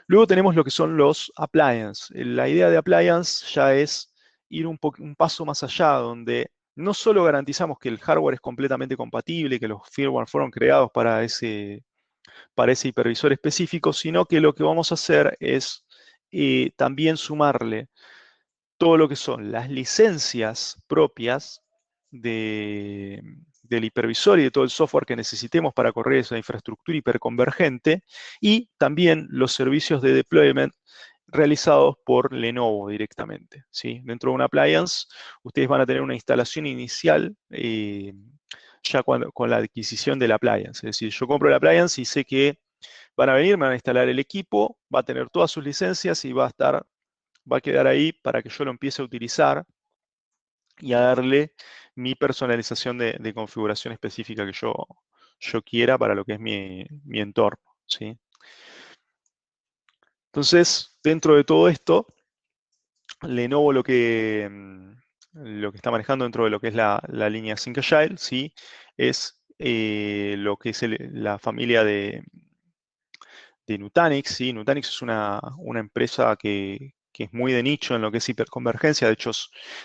Luego tenemos lo que son los appliances. La idea de appliance ya es ir un paso más allá, donde no solo garantizamos que el hardware es completamente compatible, que los firmware fueron creados para ese hipervisor específico, sino que lo que vamos a hacer es también sumarle todo lo que son las licencias propias del hipervisor y de todo el software que necesitemos para correr esa infraestructura hiperconvergente, y también los servicios de deployment realizados por Lenovo directamente, ¿sí? Dentro de una appliance, ustedes van a tener una instalación inicial ya con la adquisición de la appliance. Es decir, yo compro la appliance y sé que van a venir, me van a instalar el equipo, va a tener todas sus licencias y va a quedar ahí para que yo lo empiece a utilizar y a darle mi personalización de configuración específica que yo quiera para lo que es mi entorno, ¿sí? Entonces, dentro de todo esto, Lenovo lo que está manejando dentro de lo que es la línea Sync Agile, ¿sí? Es lo que es la familia de Nutanix, ¿sí? Nutanix es una empresa que es muy de nicho en lo que es hiperconvergencia. De hecho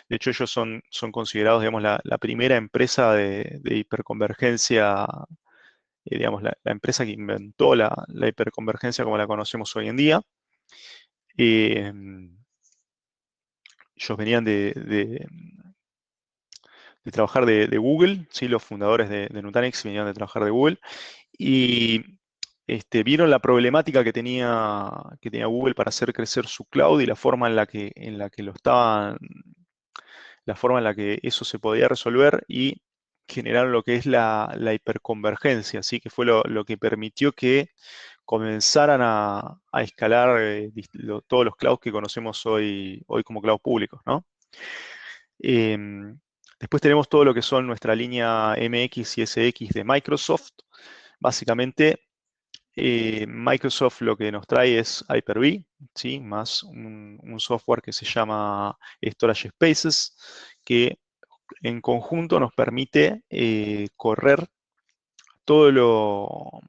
ellos son considerados, digamos, la primera empresa de hiperconvergencia, digamos, la empresa que inventó la hiperconvergencia como la conocemos hoy en día. Ellos venían trabajar de Google, ¿sí? Los fundadores de Nutanix vinieron de trabajar de Google y vieron la problemática que tenía Google para hacer crecer su cloud y la forma en la que la forma en la que eso se podía resolver y generaron lo que es la hiperconvergencia, ¿sí? Que fue lo que permitió que comenzaran a escalar todos los clouds que conocemos hoy como cloud públicos, ¿no? Em, Después tenemos todo lo que son nuestra línea MX y SX de Microsoft. Básicamente, Microsoft lo que nos trae es Hyper-V, ¿sí? Más un software que se llama Storage Spaces, que en conjunto nos permite todo lo,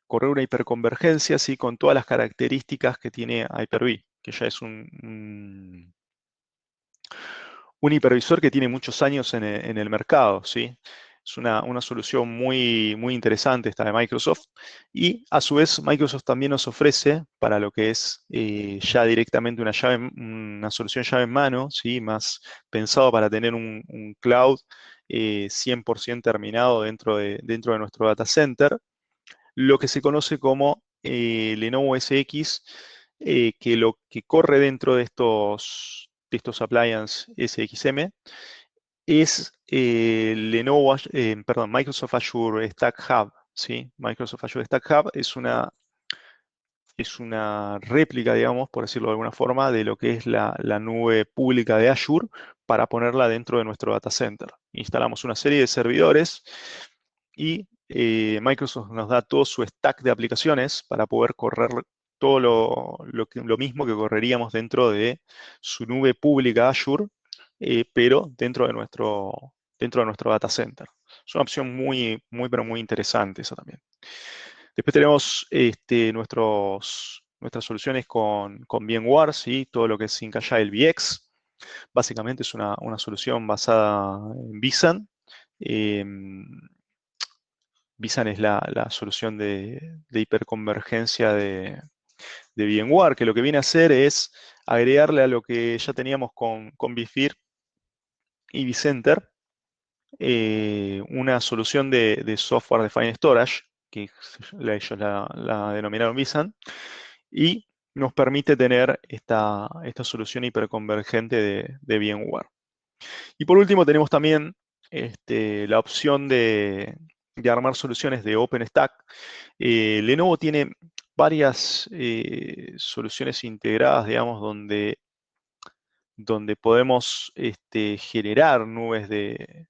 correr una hiperconvergencia, ¿sí? Con todas las características que tiene Hyper-V, que ya es un hipervisor que tiene muchos años en el mercado, ¿sí? Es una solución muy, muy interesante esta de Microsoft. Y a su vez, Microsoft también nos ofrece para lo que es ya directamente una solución llave en mano, ¿sí? Más pensado para tener un cloud 100% terminado dentro de nuestro data center, lo que se conoce como Lenovo SX, que lo que corre dentro de estos appliances SXM es Microsoft Azure Stack Hub, ¿sí? Microsoft Azure Stack Hub es una réplica, digamos, por decirlo de alguna forma, de lo que es la nube pública de Azure para ponerla dentro de nuestro data center. Instalamos una serie de servidores y Microsoft nos da todo su stack de aplicaciones para poder correr todo lo mismo que correríamos dentro de su nube pública Azure, pero dentro de nuestro data center. Es una opción muy, muy, pero muy interesante esa también. Después tenemos nuestras soluciones con VMware, ¿sí? Todo lo que es Sync Agile VX. Básicamente es una solución basada en vSAN. vSAN es la solución de hiperconvergencia de VMware, que lo que viene a hacer es agregarle a lo que ya teníamos con vSphere y vCenter, una solución de software defined storage, que ellos la denominaron vSAN, y nos permite tener esta solución hiperconvergente de VMware. Y por último tenemos también la opción de armar soluciones de OpenStack. Lenovo tiene varias soluciones integradas, digamos, donde podemos generar nubes de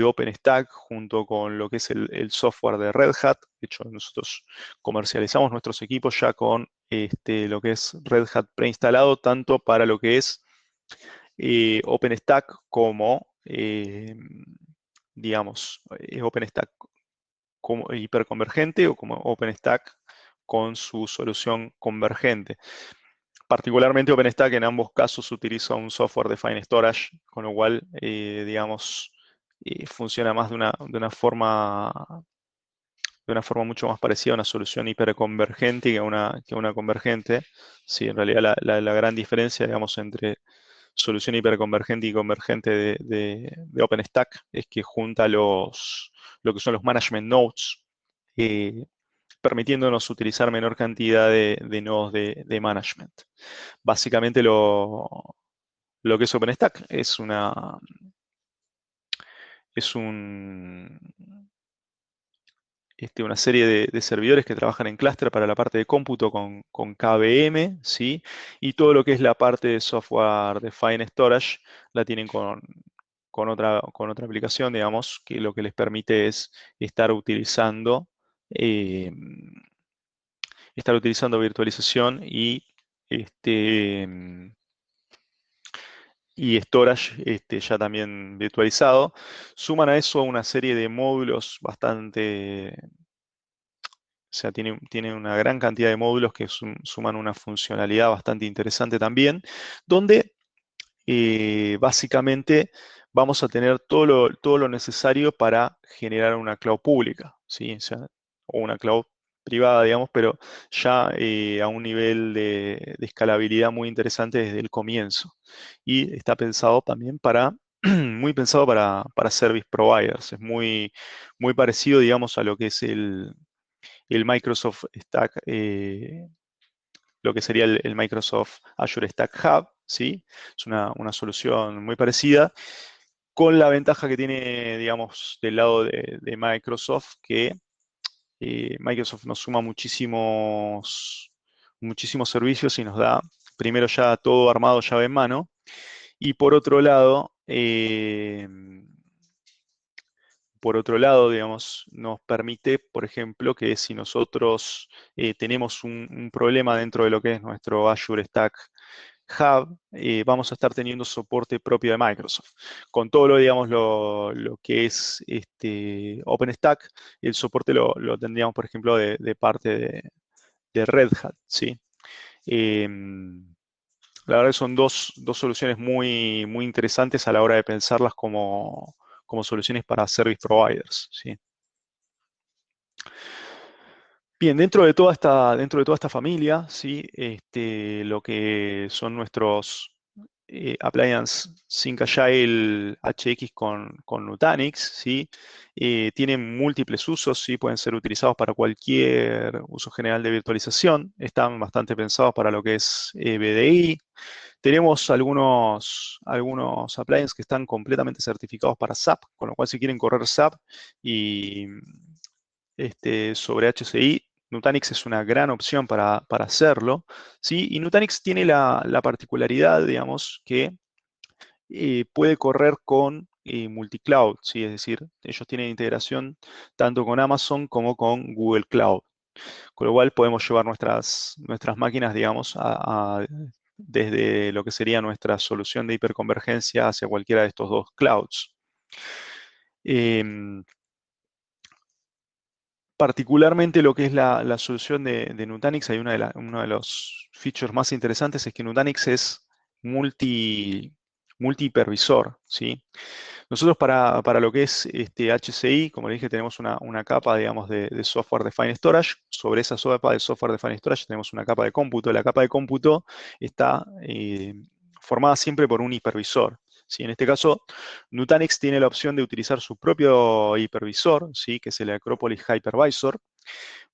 OpenStack junto con lo que es el software de Red Hat. De hecho, nosotros comercializamos nuestros equipos ya con lo que es Red Hat preinstalado, tanto para lo que es OpenStack como, digamos, OpenStack como hiperconvergente o como OpenStack con su solución convergente. Particularmente OpenStack en ambos casos utiliza un software defined storage, con lo cual, digamos, funciona más de una forma mucho más parecida a una solución hiperconvergente que a una convergente. Sí, en realidad la gran diferencia, digamos, entre solución hiperconvergente y convergente de OpenStack es que junta lo que son los management nodes, eh, permitiéndonos utilizar menor cantidad de nodos de management. Básicamente lo que es OpenStack es una serie de servidores que trabajan en clúster para la parte de cómputo con KVM, ¿sí? Y todo lo que es la parte de software defined storage la tienen con otra aplicación, digamos, que lo que les permite es eh, estar utilizando virtualización y storage ya también virtualizado. Suman a eso una serie de módulos bastante, o sea, tiene una gran cantidad de módulos que suman una funcionalidad bastante interesante también, donde básicamente vamos a tener todo lo necesario para generar una cloud pública, ¿sí? O una cloud privada, digamos, pero ya a un nivel de escalabilidad muy interesante desde el comienzo. Y está pensado también para muy pensado para service providers. Es muy, muy parecido, digamos, a lo que es el Microsoft Stack, lo que sería el Microsoft Azure Stack Hub, ¿sí? Es una solución muy parecida, con la ventaja que tiene, digamos, del lado de Microsoft, que Microsoft nos suma muchísimos servicios y nos da primero ya todo armado llave en mano. Y por otro lado, digamos, nos permite, por ejemplo, que si nosotros tenemos un problema dentro de lo que es nuestro Azure Stack Hub, vamos a estar teniendo soporte propio de Microsoft. Con todo digamos, lo que es OpenStack, el soporte lo tendríamos, por ejemplo, de parte de Red Hat, ¿sí? La verdad que son dos soluciones muy, muy interesantes a la hora de pensarlas como soluciones para service providers, ¿sí? Bien, dentro de toda esta familia, ¿sí? Lo que son nuestros Appliance Sync Agile HX con Nutanix, ¿sí? Tienen múltiples usos, ¿sí? Pueden ser utilizados para cualquier uso general de virtualización. Están bastante pensados para lo que es BDI. Tenemos algunos appliances que están completamente certificados para SAP, con lo cual si quieren correr SAP y sobre HCI, Nutanix es una gran opción para hacerlo, ¿sí? Y Nutanix tiene la particularidad, digamos, que puede correr con multicloud, ¿sí? Es decir, ellos tienen integración tanto con Amazon como con Google Cloud, con lo cual podemos llevar nuestras máquinas, digamos, desde lo que sería nuestra solución de hiperconvergencia hacia cualquiera de estos dos clouds. Particularmente lo que es la solución de Nutanix, hay uno de los features más interesantes es que Nutanix es multi-hipervisor, ¿sí? Nosotros para lo que es HCI, como le dije, tenemos una capa, digamos, de Software Defined Storage. Sobre esa capa de Software Defined Storage tenemos una capa de cómputo. La capa de cómputo está formada siempre por un hipervisor. ¿Sí? En este caso, Nutanix tiene la opción de utilizar su propio hipervisor, ¿sí? Que es el Acropolis Hypervisor.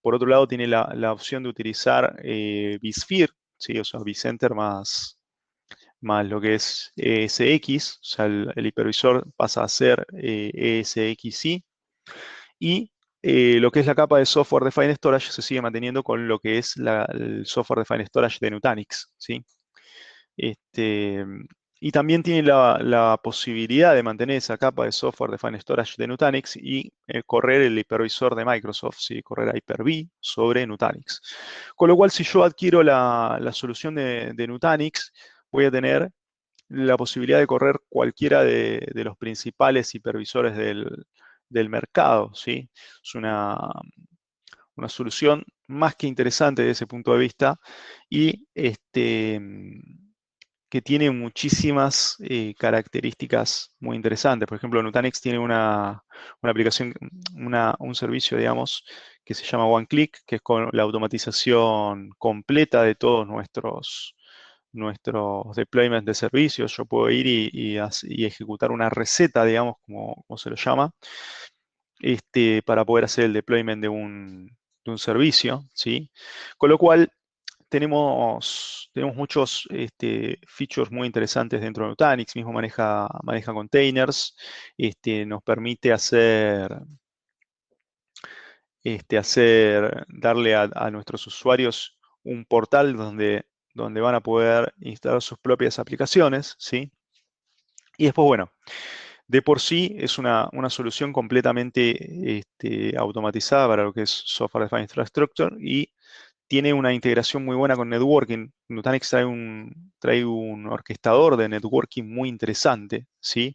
Por otro lado, tiene la opción de utilizar vSphere, ¿sí? O sea, vCenter más lo que es ESX, o sea, el hipervisor pasa a ser ESXi, y lo que es la capa de Software Defined Storage se sigue manteniendo con lo que es el Software Defined Storage de Nutanix, ¿sí? Y también tiene la posibilidad de mantener esa capa de Software Defined Storage de Nutanix y correr el hipervisor de Microsoft, ¿sí? Correr Hyper-V sobre Nutanix. Con lo cual, si yo adquiero la solución de Nutanix, voy a tener la posibilidad de correr cualquiera de los principales hipervisores del mercado, ¿sí? Es una solución más que interesante desde ese punto de vista y que tiene muchísimas características muy interesantes. Por ejemplo, Nutanix tiene una aplicación, un servicio, digamos, que se llama OneClick, que es con la automatización completa de todos nuestros deployments de servicios. Yo puedo ir y ejecutar una receta, digamos, como se lo llama, para poder hacer el deployment de un servicio, ¿sí? Con lo cual, tenemos muchos features muy interesantes dentro de Nutanix. Mismo maneja containers, nos permite darle a nuestros usuarios un portal donde van a poder instalar sus propias aplicaciones, ¿sí? Y después, bueno, de por sí es una solución completamente automatizada para lo que es Software Defined Infrastructure y tiene una integración muy buena con networking. Nutanix trae un orquestador de networking muy interesante, ¿sí?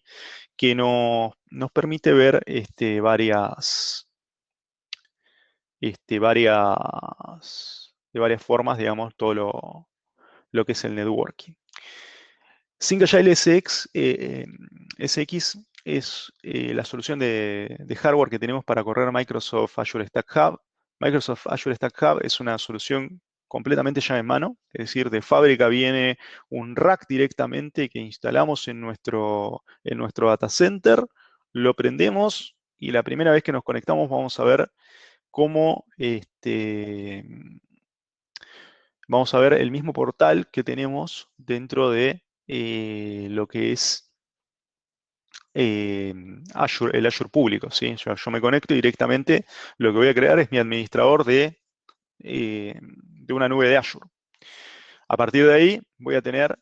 Que nos permite ver de varias formas, digamos, todo lo que es el networking. SyncAgile SX es la solución de hardware que tenemos para correr Microsoft Azure Stack Hub. Microsoft Azure Stack Hub es una solución completamente llave en mano, es decir, de fábrica viene un rack directamente que instalamos en nuestro data center, lo prendemos y la primera vez que nos conectamos vamos a ver cómo vamos a ver el mismo portal que tenemos dentro de lo que es Azure, el Azure público, ¿sí? Yo me conecto y directamente, lo que voy a crear es mi administrador de una nube de Azure. A partir de ahí voy a tener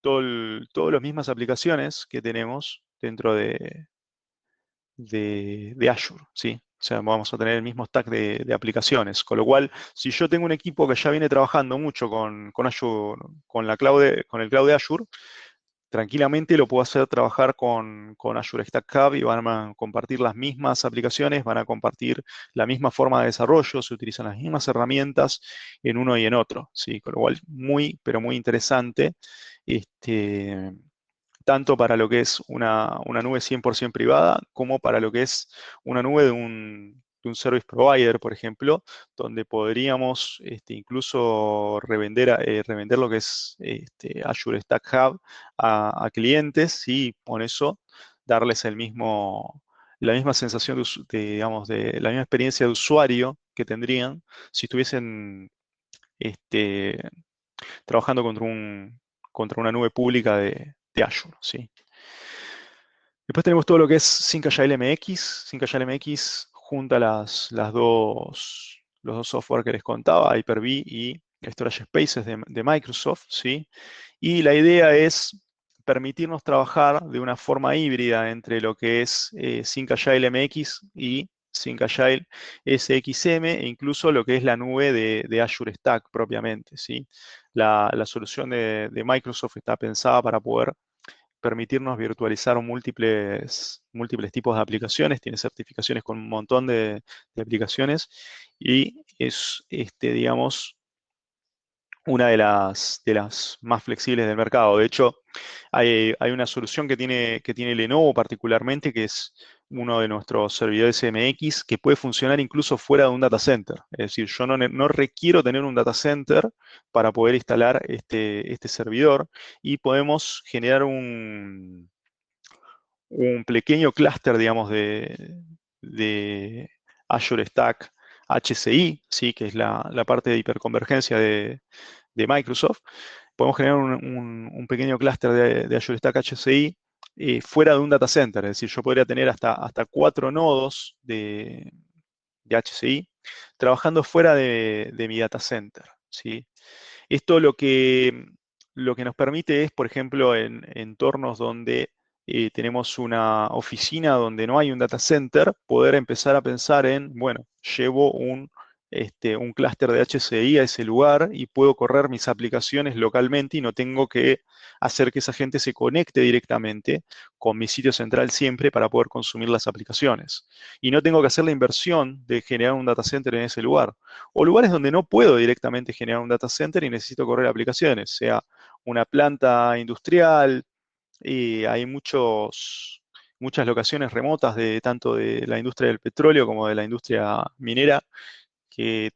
todas las mismas aplicaciones que tenemos dentro de Azure, ¿sí? O sea, vamos a tener el mismo stack de aplicaciones. Con lo cual, si yo tengo un equipo que ya viene trabajando mucho con Azure, con el cloud de Azure, tranquilamente lo puedo hacer trabajar con Azure Stack Hub y van a compartir las mismas aplicaciones, van a compartir la misma forma de desarrollo, se utilizan las mismas herramientas en uno y en otro, ¿sí? Con lo cual, muy, pero muy interesante. Tanto para lo que es una nube 100% privada, como para lo que es una nube de un service provider, por ejemplo, donde podríamos incluso revender lo que es Azure Stack Hub a clientes y con eso darles la misma sensación digamos, de la misma experiencia de usuario que tendrían si estuviesen este, trabajando contra una nube pública de Azure, ¿sí? Después tenemos todo lo que es Syncagile MX. Syncagile MX junta los dos software que les contaba, Hyper-V y Storage Spaces de Microsoft, ¿sí? Y la idea es permitirnos trabajar de una forma híbrida entre lo que es Syncagile MX y Syncagile SXM e incluso lo que es la nube de Azure Stack propiamente, ¿sí? La solución de Microsoft está pensada para poder permitirnos virtualizar múltiples tipos de aplicaciones, tiene certificaciones con un montón de aplicaciones y es, digamos, una de las más flexibles del mercado. De hecho, hay una solución que tiene Lenovo particularmente, que es uno de nuestros servidores MX, que puede funcionar incluso fuera de un data center. Es decir, yo no requiero tener un data center para poder instalar este servidor y podemos generar un pequeño clúster, digamos, de Azure Stack HCI, ¿sí? Que es la parte de hiperconvergencia de Microsoft. Podemos generar un pequeño clúster de Azure Stack HCI fuera de un data center, es decir, yo podría tener hasta 4 nodos de HCI trabajando fuera de mi data center, ¿sí? Esto lo que nos permite es, por ejemplo, en entornos donde tenemos una oficina donde no hay un data center, poder empezar a pensar en, bueno, llevo un clúster de HCI a ese lugar y puedo correr mis aplicaciones localmente y no tengo que hacer que esa gente se conecte directamente con mi sitio central siempre para poder consumir las aplicaciones. Y no tengo que hacer la inversión de generar un data center en ese lugar. O lugares donde no puedo directamente generar un data center y necesito correr aplicaciones, sea una planta industrial, y hay muchas locaciones remotas tanto de la industria del petróleo como de la industria minera que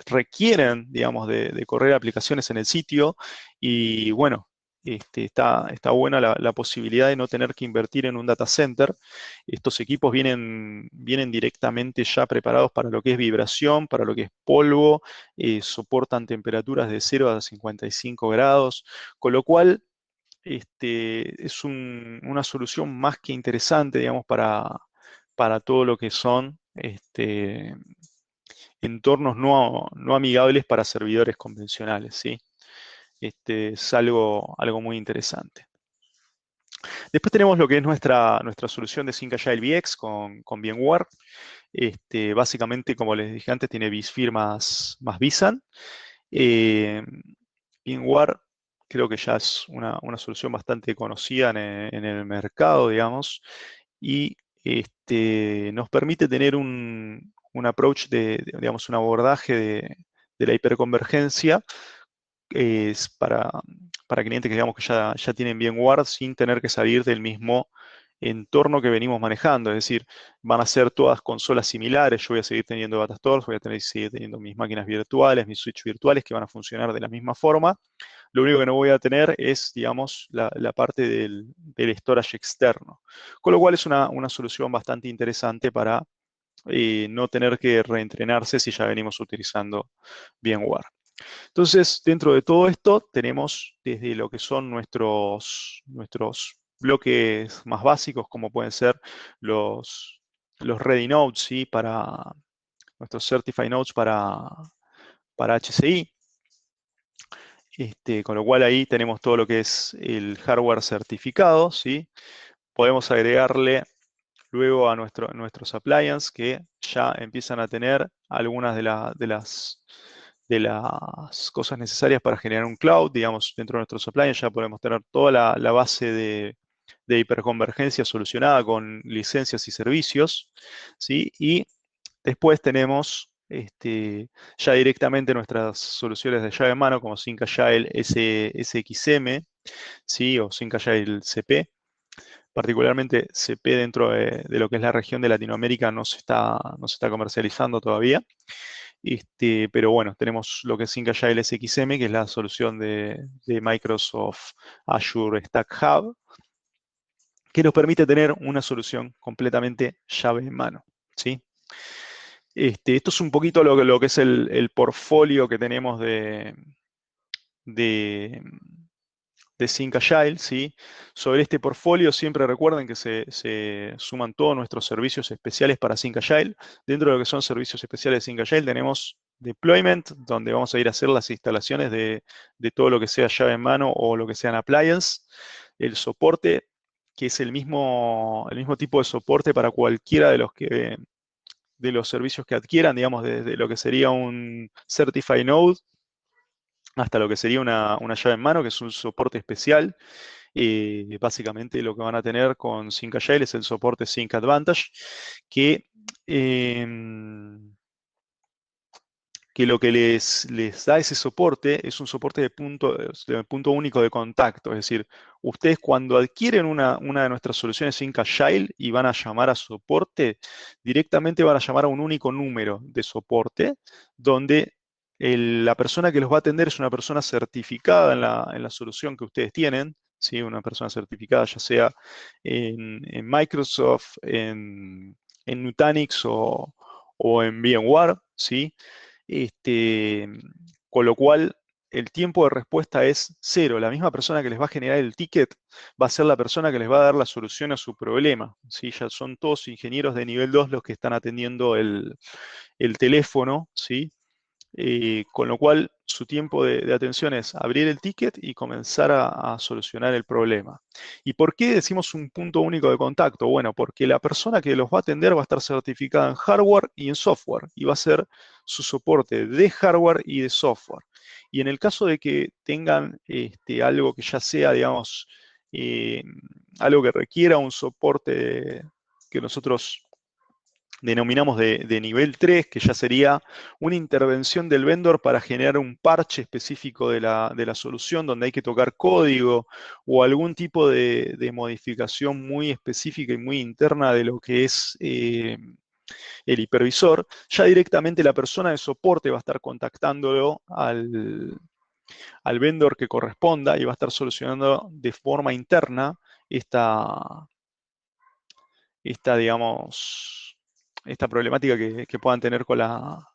requieren, digamos, de correr aplicaciones en el sitio y bueno, está buena la posibilidad de no tener que invertir en un data center. Estos equipos vienen directamente ya preparados para lo que es vibración, para lo que es polvo, soportan temperaturas de 0 a 55 grados, con lo cual es una solución más que interesante, digamos, para todo lo que son entornos no amigables para servidores convencionales, ¿sí? Es algo muy interesante. Después tenemos lo que es nuestra solución de Syncagile VX con VMware. Básicamente, como les dije antes, tiene vSphere más vSAN. VMware creo que ya es una solución bastante conocida en el mercado, digamos, y nos permite tener un approach digamos, un abordaje de la hiperconvergencia es para clientes que digamos que ya tienen VMware sin tener que salir del mismo entorno que venimos manejando, es decir, van a ser todas consolas similares, yo voy a seguir teniendo data stores, voy a seguir teniendo mis máquinas virtuales, mis switch virtuales que van a funcionar de la misma forma. Lo único que no voy a tener es, digamos, la parte del storage externo, con lo cual es una solución bastante interesante para no tener que reentrenarse si ya venimos utilizando VMware. Entonces, dentro de todo esto, tenemos desde lo que son nuestros bloques más básicos, como pueden ser los Ready Nodes, ¿sí? Para nuestros Certified Nodes para HCI. Con lo cual ahí tenemos todo lo que es el hardware certificado, ¿sí? Podemos agregarle luego a nuestros appliances que ya empiezan a tener algunas de las cosas necesarias para generar un cloud. Digamos, dentro de nuestros appliances ya podemos tener toda la base de hiperconvergencia solucionada con licencias y servicios, ¿sí? Y después tenemos ya directamente nuestras soluciones de llave en mano como Sync Agile SXM, ¿sí? O Sync Agile CP. Particularmente CP dentro de lo que es la región de Latinoamérica no se está comercializando todavía. Pero bueno, tenemos lo que es Sync Agile SXM, que es la solución de Microsoft Azure Stack Hub, que nos permite tener una solución completamente llave en mano, ¿sí? Esto es un poquito lo que es el portfolio que tenemos de Sync Agile, ¿sí? Sobre este portfolio siempre recuerden que se suman todos nuestros servicios especiales para Sync Agile. Dentro de lo que son servicios especiales de Sync Agile tenemos Deployment, donde vamos a ir a hacer las instalaciones de todo lo que sea llave en mano o lo que sean appliance. El soporte, que es el mismo tipo de soporte para cualquiera de los servicios que adquieran, digamos, desde lo que sería un Certified Node hasta lo que sería una llave en mano, que es un soporte especial. Básicamente lo que van a tener con Sync Agile es el soporte Sync Advantage, que lo que les da ese soporte es un soporte de punto único de contacto. Es decir, ustedes cuando adquieren una de nuestras soluciones Sync Agile y van a llamar a soporte, directamente van a llamar a un único número de soporte, donde la persona que los va a atender es una persona certificada en la solución que ustedes tienen, ¿sí? Una persona certificada ya sea en Microsoft, en Nutanix o en VMware, ¿sí? Este, con lo cual, el tiempo de respuesta es cero. La misma persona que les va a generar el ticket va a ser la persona que les va a dar la solución a su problema, ¿sí? Ya son todos ingenieros de nivel 2 los que están atendiendo el teléfono, ¿sí? Con lo cual, su tiempo de atención es abrir el ticket y comenzar a solucionar el problema. ¿Y por qué decimos un punto único de contacto? Bueno, porque la persona que los va a atender va a estar certificada en hardware y en software, y va a ser su soporte de hardware y de software. Y en el caso de que tengan algo que ya sea, digamos, algo que requiera un soporte que nosotros denominamos de nivel 3, que ya sería una intervención del vendor para generar un parche específico de la solución, donde hay que tocar código o algún tipo de modificación muy específica y muy interna de lo que es el hipervisor. Ya directamente la persona de soporte va a estar contactándolo al vendor que corresponda y va a estar solucionando de forma interna digamos, esta problemática que puedan tener con la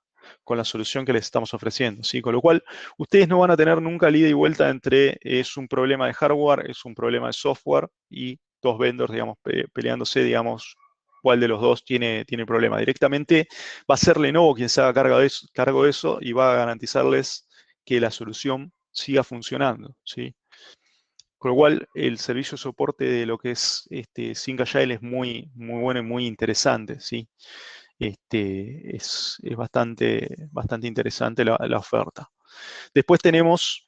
solución que les estamos ofreciendo, ¿sí? Con lo cual, ustedes no van a tener nunca el ida y vuelta entre es un problema de hardware, es un problema de software y dos vendors, digamos, peleándose, digamos, cuál de los dos tiene problema. Directamente va a ser Lenovo quien se haga cargo de eso y va a garantizarles que la solución siga funcionando, ¿sí? Con lo cual, el servicio de soporte de lo que es Sync Agile es muy, muy bueno y muy interesante, ¿sí? Es bastante interesante la oferta. Después tenemos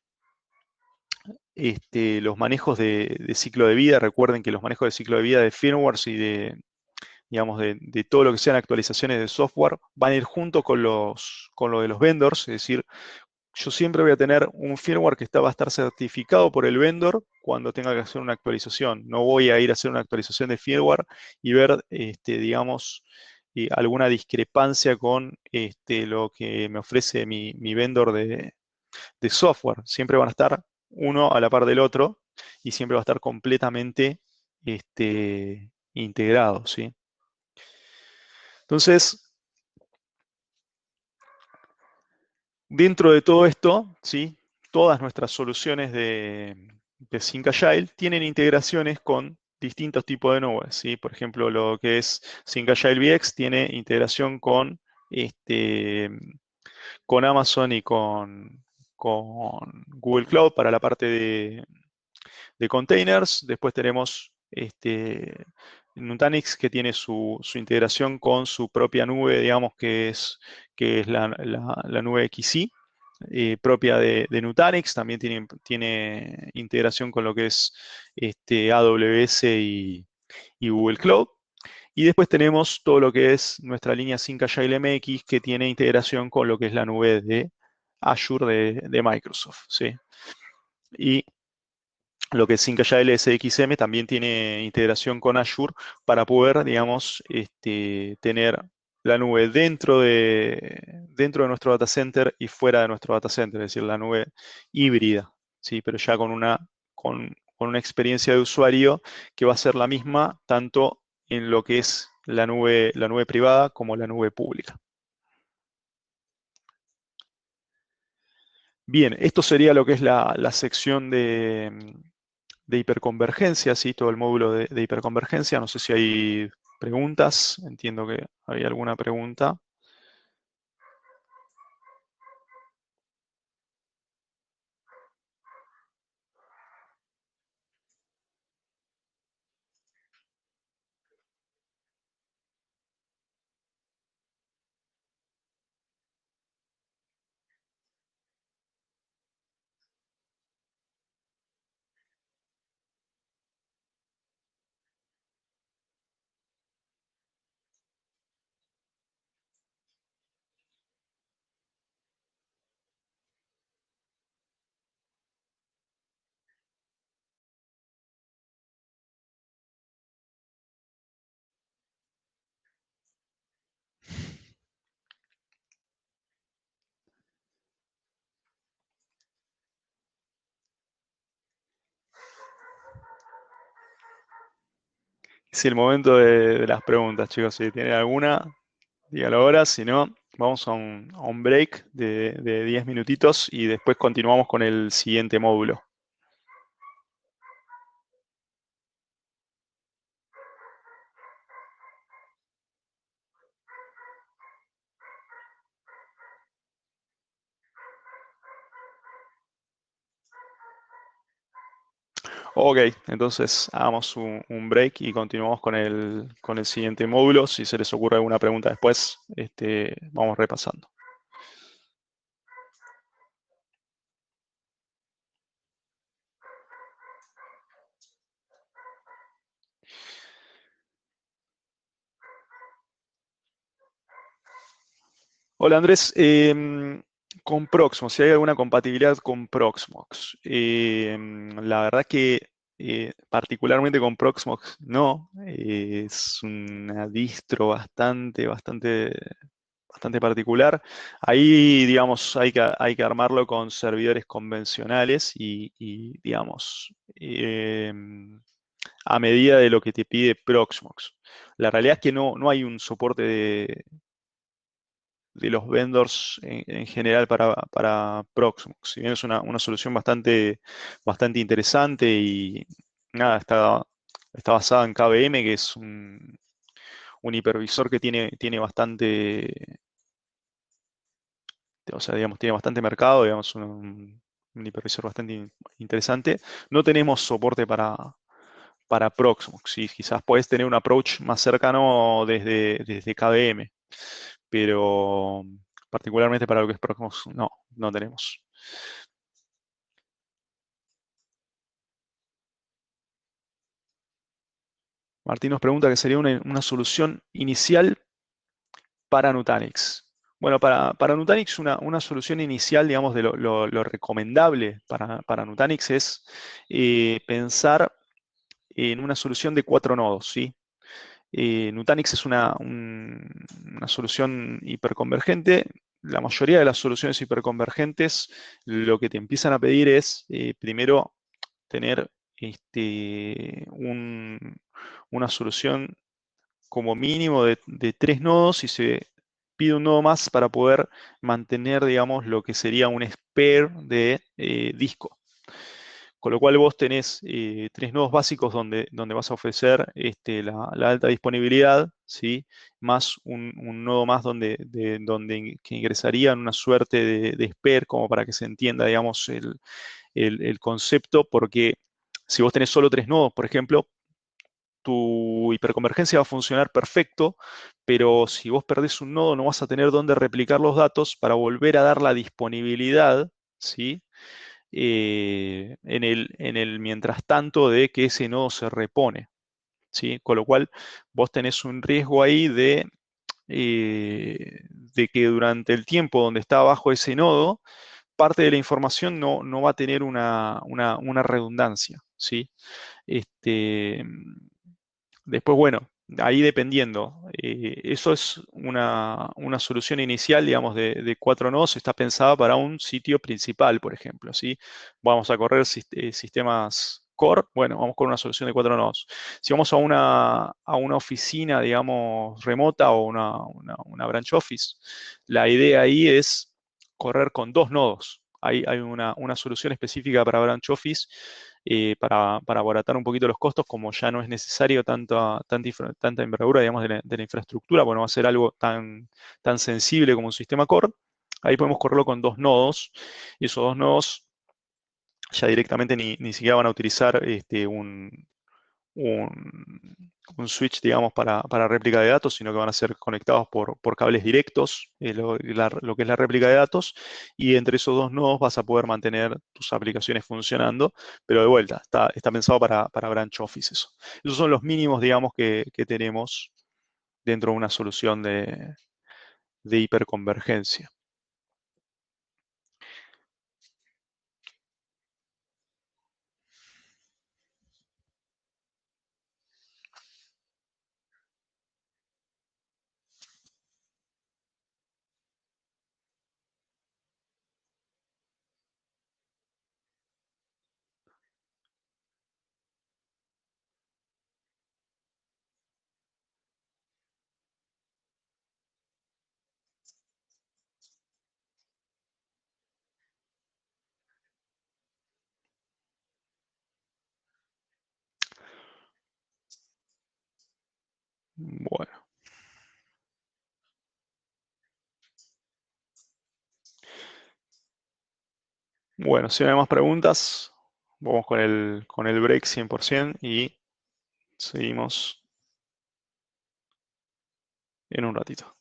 los manejos de ciclo de vida. Recuerden que los manejos de ciclo de vida de firmwares y digamos, de todo lo que sean actualizaciones de software van a ir junto con lo de los vendors, es decir, yo siempre voy a tener un firmware que va a estar certificado por el vendor cuando tenga que hacer una actualización. No voy a ir a hacer una actualización de firmware y ver, digamos, alguna discrepancia con lo que me ofrece mi vendor de software. Siempre van a estar uno a la par del otro y siempre va a estar completamente integrado, ¿sí? Entonces, dentro de todo esto, ¿sí? Todas nuestras soluciones de Sync Agile tienen integraciones con distintos tipos de nubes, ¿sí? Por ejemplo, lo que es Sync Agile VX tiene integración este, con Amazon y con Google Cloud para la parte de containers. Después tenemos Nutanix, que tiene su integración con su propia nube, digamos, que es la nube XC, propia de Nutanix. También tiene integración con lo que es AWS y Google Cloud. Y después tenemos todo lo que es nuestra línea Sync Agile MX, que tiene integración con lo que es la nube de Azure de Microsoft, ¿sí? Y lo que es Sync Agile SXM también tiene integración con Azure para poder, digamos, tener la nube dentro de nuestro data center y fuera de nuestro data center, es decir, la nube híbrida, ¿sí? Pero ya con una experiencia de usuario que va a ser la misma tanto en lo que es la nube privada como la nube pública. Bien, esto sería lo que es la sección de hiperconvergencia, ¿sí? Todo el módulo de hiperconvergencia. No sé si hay preguntas. Entiendo que hay alguna pregunta. Es el momento de las preguntas, chicos. Si tienen alguna, dígalo ahora. Si no, vamos a un break de 10 minutitos y después continuamos con el siguiente módulo. Ok, entonces hagamos un break y continuamos con el siguiente módulo. Si se les ocurre alguna pregunta después, vamos repasando. Hola Andrés, con Proxmox, si hay alguna compatibilidad con Proxmox. La verdad que particularmente con Proxmox no, es una distro bastante particular. Ahí, digamos, hay que armarlo con servidores convencionales digamos, a medida de lo que te pide Proxmox. La realidad es que no hay un soporte de los vendors en general para Proxmox. Si bien es una solución bastante interesante y nada, está basada en KVM, que es un hipervisor que tiene bastante, o sea, digamos, tiene bastante mercado, digamos, un hipervisor bastante interesante. No tenemos soporte para Proxmox, ¿sí? Quizás puedes tener un approach más cercano desde KVM, pero particularmente para lo que es Proxmox, no tenemos. Martín nos pregunta que sería una solución inicial para Nutanix. Bueno, para Nutanix una solución inicial, digamos, de lo recomendable para Nutanix es pensar en una solución de 4 nodos, ¿sí? Nutanix es una solución hiperconvergente. La mayoría de las soluciones hiperconvergentes lo que te empiezan a pedir es, primero, tener una solución como mínimo de 3 nodos y se pide un nodo más para poder mantener, digamos, lo que sería un spare de disco. Con lo cual vos tenés 3 nodos básicos donde vas a ofrecer la alta disponibilidad, ¿sí? Más un nodo más que ingresaría en una suerte de spare, como para que se entienda, digamos, el concepto, porque si vos tenés solo 3 nodos, por ejemplo, tu hiperconvergencia va a funcionar perfecto, pero si vos perdés un nodo no vas a tener dónde replicar los datos para volver a dar la disponibilidad, ¿sí? En el mientras tanto de que ese nodo se repone, ¿sí? Con lo cual vos tenés un riesgo ahí de que durante el tiempo donde está abajo ese nodo, parte de la información no va a tener una redundancia, ¿sí? Este, Después, bueno, ahí dependiendo. Eso es una solución inicial, digamos, de 4 nodos. Está pensada para un sitio principal, por ejemplo, ¿sí? Vamos a correr sistemas core. Bueno, vamos con una solución de 4 nodos. Si vamos a una oficina, digamos, remota o una branch office, la idea ahí es correr con 2 nodos. Hay una solución específica para branch office para abaratar un poquito los costos, como ya no es necesario tanta envergadura, digamos, de la infraestructura, bueno, va a ser algo tan sensible como un sistema core. Ahí podemos correrlo con 2 nodos, y esos 2 nodos ya directamente ni siquiera van a utilizar un, un switch, digamos, para réplica de datos, sino que van a ser conectados por cables directos, lo que es la réplica de datos, y entre esos 2 nodos vas a poder mantener tus aplicaciones funcionando, pero de vuelta, está pensado para branch office eso. Esos son los mínimos, digamos, que tenemos dentro de una solución de hiperconvergencia. Bueno, bueno, si no hay más preguntas, vamos con el break 100% y seguimos en un ratito.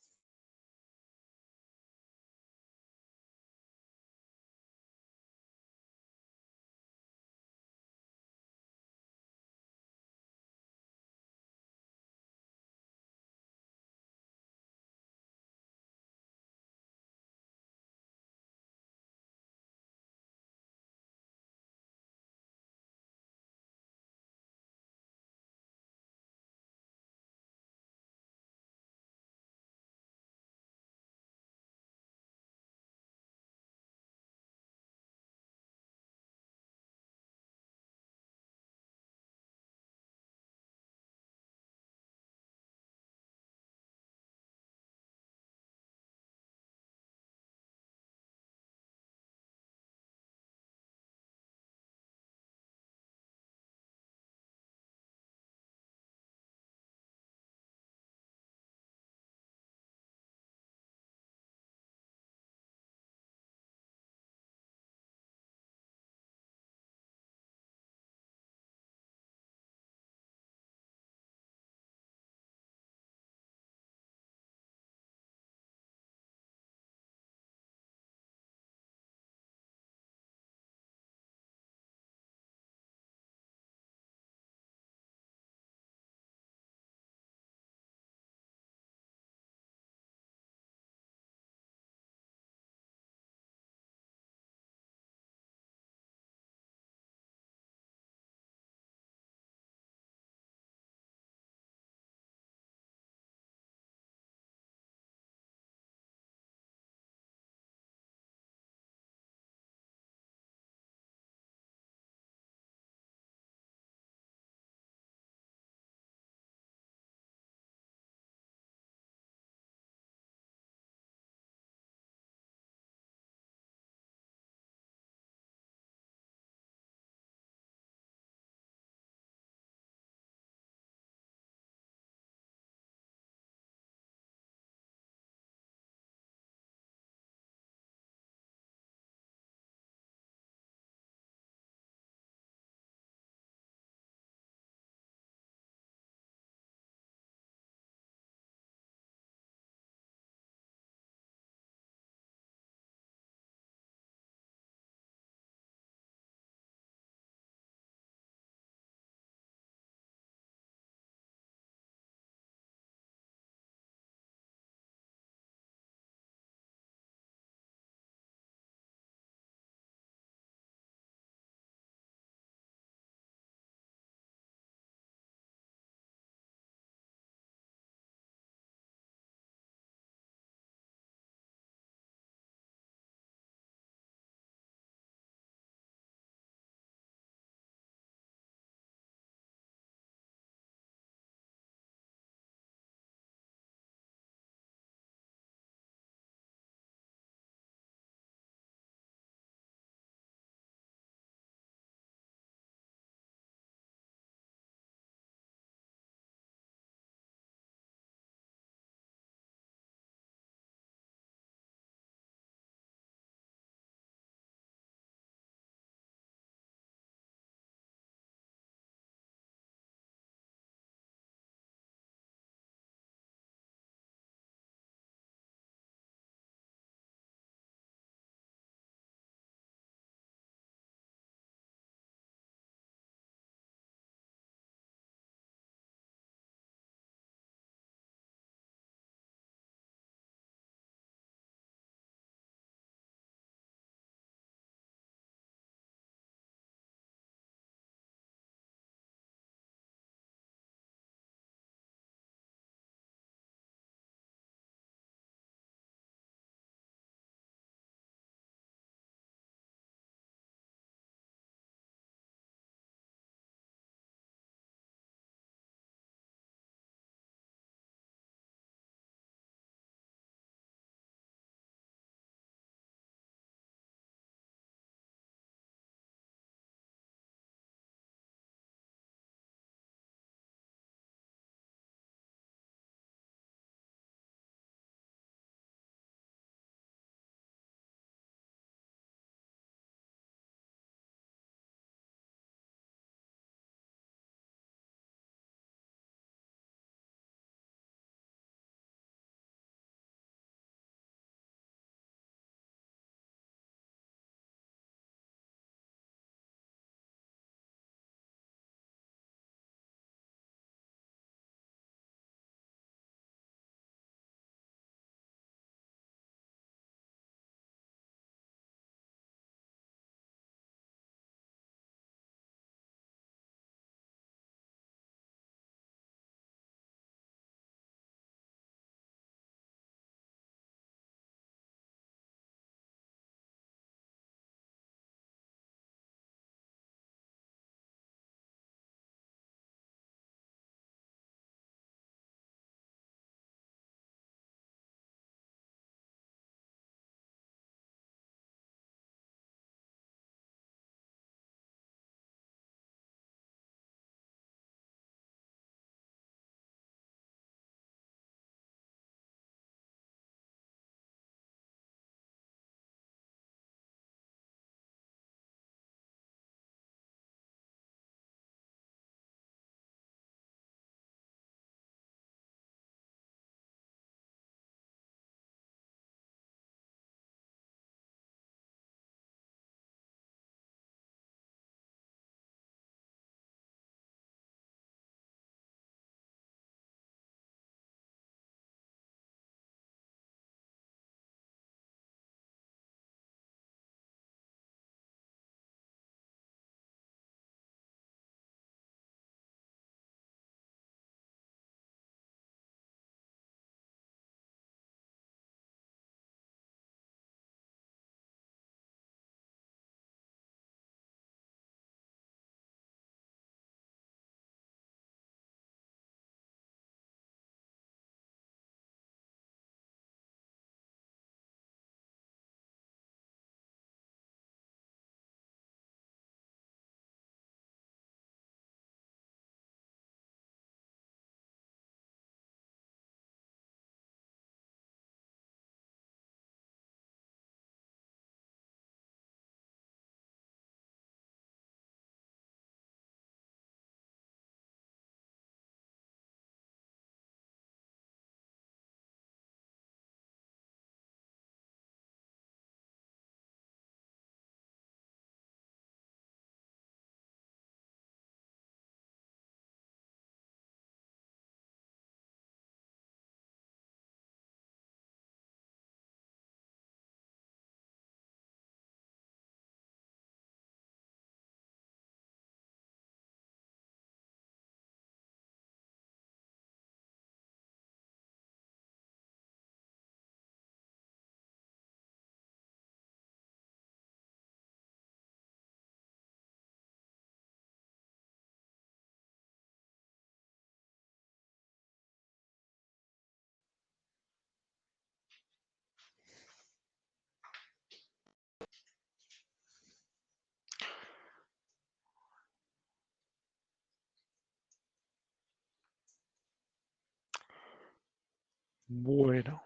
Bueno,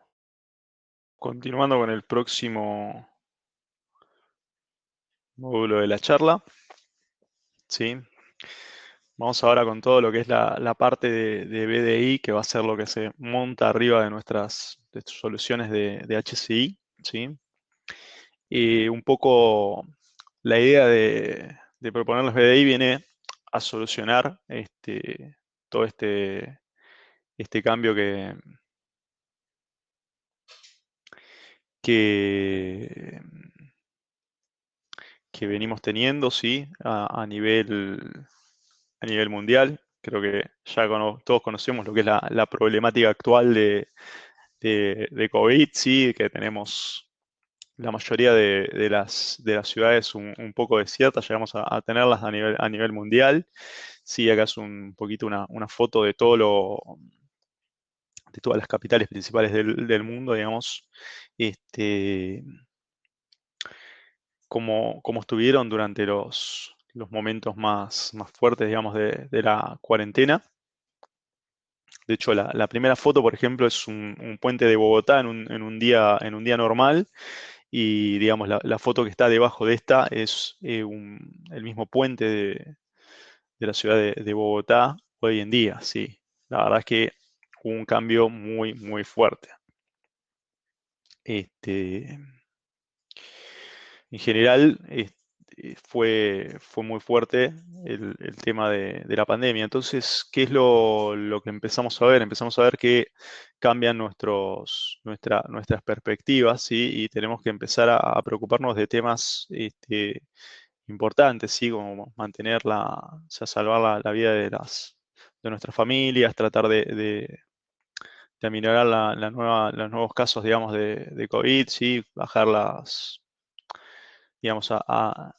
continuando con el próximo módulo de la charla, ¿sí? Vamos ahora con todo lo que es la parte de BDI, que va a ser lo que se monta arriba de nuestras soluciones de HCI, ¿sí? Y un poco la idea de proponer los BDI viene a solucionar todo este cambio que, que venimos teniendo, ¿sí? A nivel mundial. Creo que ya todos conocemos lo que es la problemática actual de COVID, ¿sí? Que tenemos la mayoría de las ciudades un poco desiertas, llegamos a tenerlas a nivel mundial. Sí, acá es un poquito una foto de de todas las capitales principales del mundo, digamos, este, cómo estuvieron durante los momentos más fuertes, digamos, de la cuarentena. De hecho, la primera foto, por ejemplo, es un puente de Bogotá en un día normal. Y digamos, la foto que está debajo de esta es el mismo puente de la ciudad de Bogotá hoy en día, sí. La verdad es que hubo un cambio muy fuerte. Este, en general, fue muy fuerte el tema de la pandemia. Entonces, ¿qué es lo que empezamos a ver? Empezamos a ver que cambian nuestras perspectivas, ¿sí? Y tenemos que empezar a preocuparnos de temas importantes, ¿sí? Como o sea, salvar la vida de nuestras familias, tratar de aminorar los nuevos casos, digamos, de COVID, ¿sí? Bajar digamos, a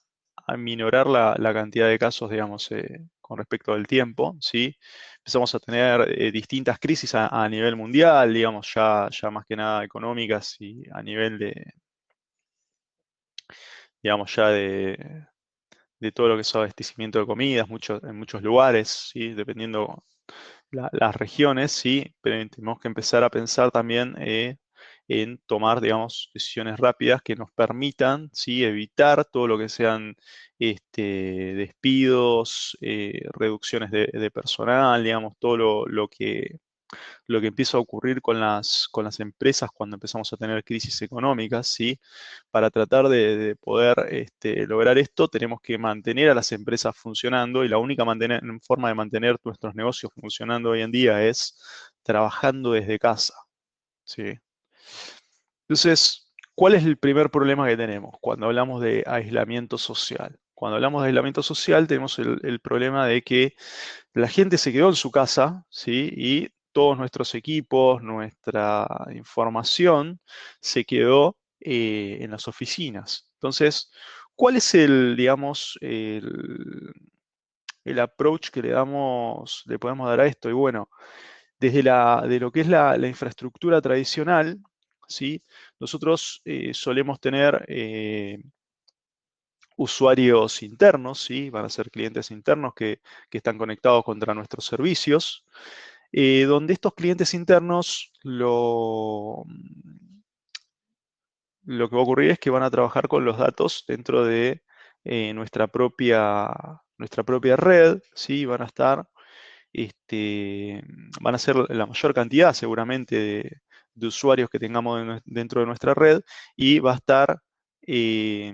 minorar la cantidad de casos, digamos, con respecto al tiempo, ¿sí? Empezamos a tener distintas crisis a nivel mundial, digamos, ya más que nada económicas y a nivel digamos, ya de todo lo que es abastecimiento de comidas, en muchos lugares, ¿sí? Dependiendo las regiones, sí, pero tenemos que empezar a pensar también en tomar, digamos, decisiones rápidas que nos permitan, sí, evitar todo lo que sean despidos, reducciones de personal, digamos, todo lo que empieza a ocurrir con las empresas cuando empezamos a tener crisis económicas, ¿sí? Para tratar de poder lograr esto, tenemos que mantener a las empresas funcionando y la única forma de mantener nuestros negocios funcionando hoy en día es trabajando desde casa, ¿sí? Entonces, ¿cuál es el primer problema que tenemos cuando hablamos de aislamiento social? Cuando hablamos de aislamiento social, tenemos el problema de que la gente se quedó en su casa, ¿sí? Y todos nuestros equipos, nuestra información se quedó en las oficinas. Entonces, ¿cuál es digamos, el approach que le podemos dar a esto? Y bueno, de lo que es la infraestructura tradicional, ¿sí? Nosotros solemos tener usuarios internos, ¿sí? Van a ser clientes internos que están conectados contra nuestros servicios, donde estos clientes internos lo que va a ocurrir es que van a trabajar con los datos dentro de nuestra propia red, ¿sí? Este, van a ser la mayor cantidad seguramente de usuarios que tengamos dentro de nuestra red y eh,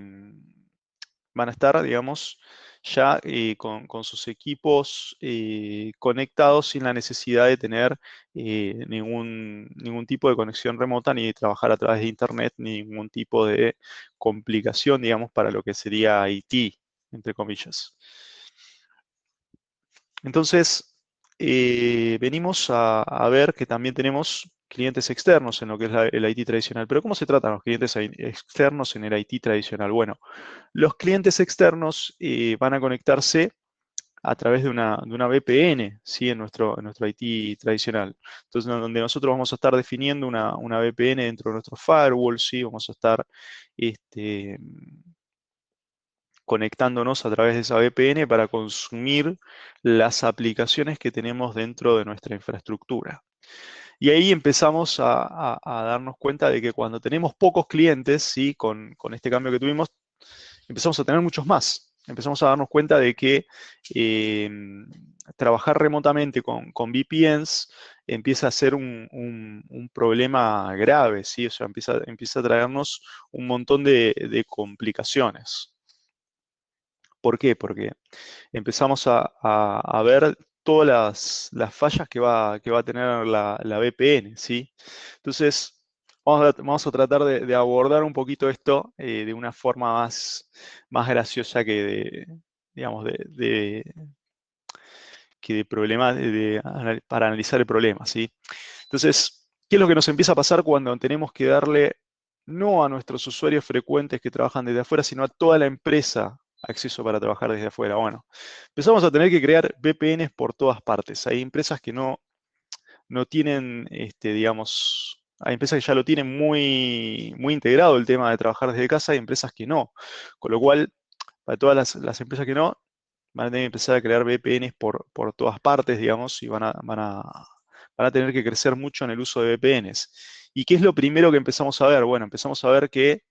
van a estar, digamos, ya con sus equipos conectados sin la necesidad de tener ningún tipo de conexión remota ni de trabajar a través de Internet, ni ningún tipo de complicación, digamos, para lo que sería IT, entre comillas. Entonces, venimos a ver que también tenemos clientes externos en lo que es el IT tradicional. Pero ¿cómo se tratan los clientes externos en el IT tradicional? Bueno, los clientes externos van a conectarse a través de una VPN, ¿sí? En nuestro IT tradicional. Entonces, donde nosotros vamos a estar definiendo una VPN dentro de nuestro firewall, ¿sí? Vamos a estar este, conectándonos a través de esa VPN para consumir las aplicaciones que tenemos dentro de nuestra infraestructura. Y ahí empezamos a darnos cuenta de que cuando tenemos pocos clientes, ¿sí? Con este cambio que tuvimos, empezamos a tener muchos más. Empezamos a darnos cuenta de que eh, trabajar remotamente con VPNs empieza a ser un problema grave, ¿sí? O sea, empieza a traernos un montón de complicaciones. ¿Por qué? Porque empezamos a ver todas las fallas que va a tener la VPN, ¿sí? Entonces, vamos a tratar de abordar un poquito esto de una forma más graciosa que digamos, que de problema, para analizar el problema, ¿sí? Entonces, ¿qué es lo que nos empieza a pasar cuando tenemos que darle no a nuestros usuarios frecuentes que trabajan desde afuera, sino a toda la empresa acceso para trabajar desde afuera? Bueno, empezamos a tener que crear VPNs por todas partes. Hay empresas que no tienen, digamos, hay empresas que ya lo tienen muy integrado el tema de trabajar desde casa, y empresas que no. Con lo cual, para todas las empresas que no, van a tener que empezar a crear VPNs por todas partes, digamos, y van a tener que crecer mucho en el uso de VPNs. ¿Y qué es lo primero que empezamos a ver? Bueno, empezamos a ver que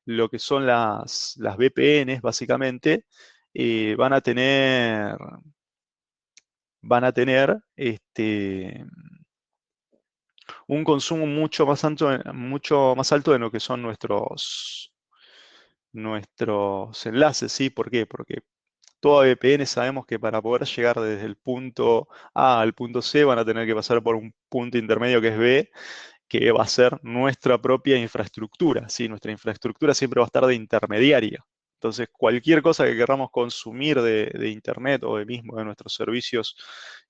lo que son las VPNs, básicamente, van a tener un consumo mucho más alto de lo que son nuestros enlaces, ¿sí? ¿Por qué? Porque toda VPN sabemos que para poder llegar desde el punto A al punto C van a tener que pasar por un punto intermedio que es B, que va a ser nuestra propia infraestructura, ¿sí? Nuestra infraestructura siempre va a estar de intermediaria. Entonces, cualquier cosa que queramos consumir de Internet o de nuestros servicios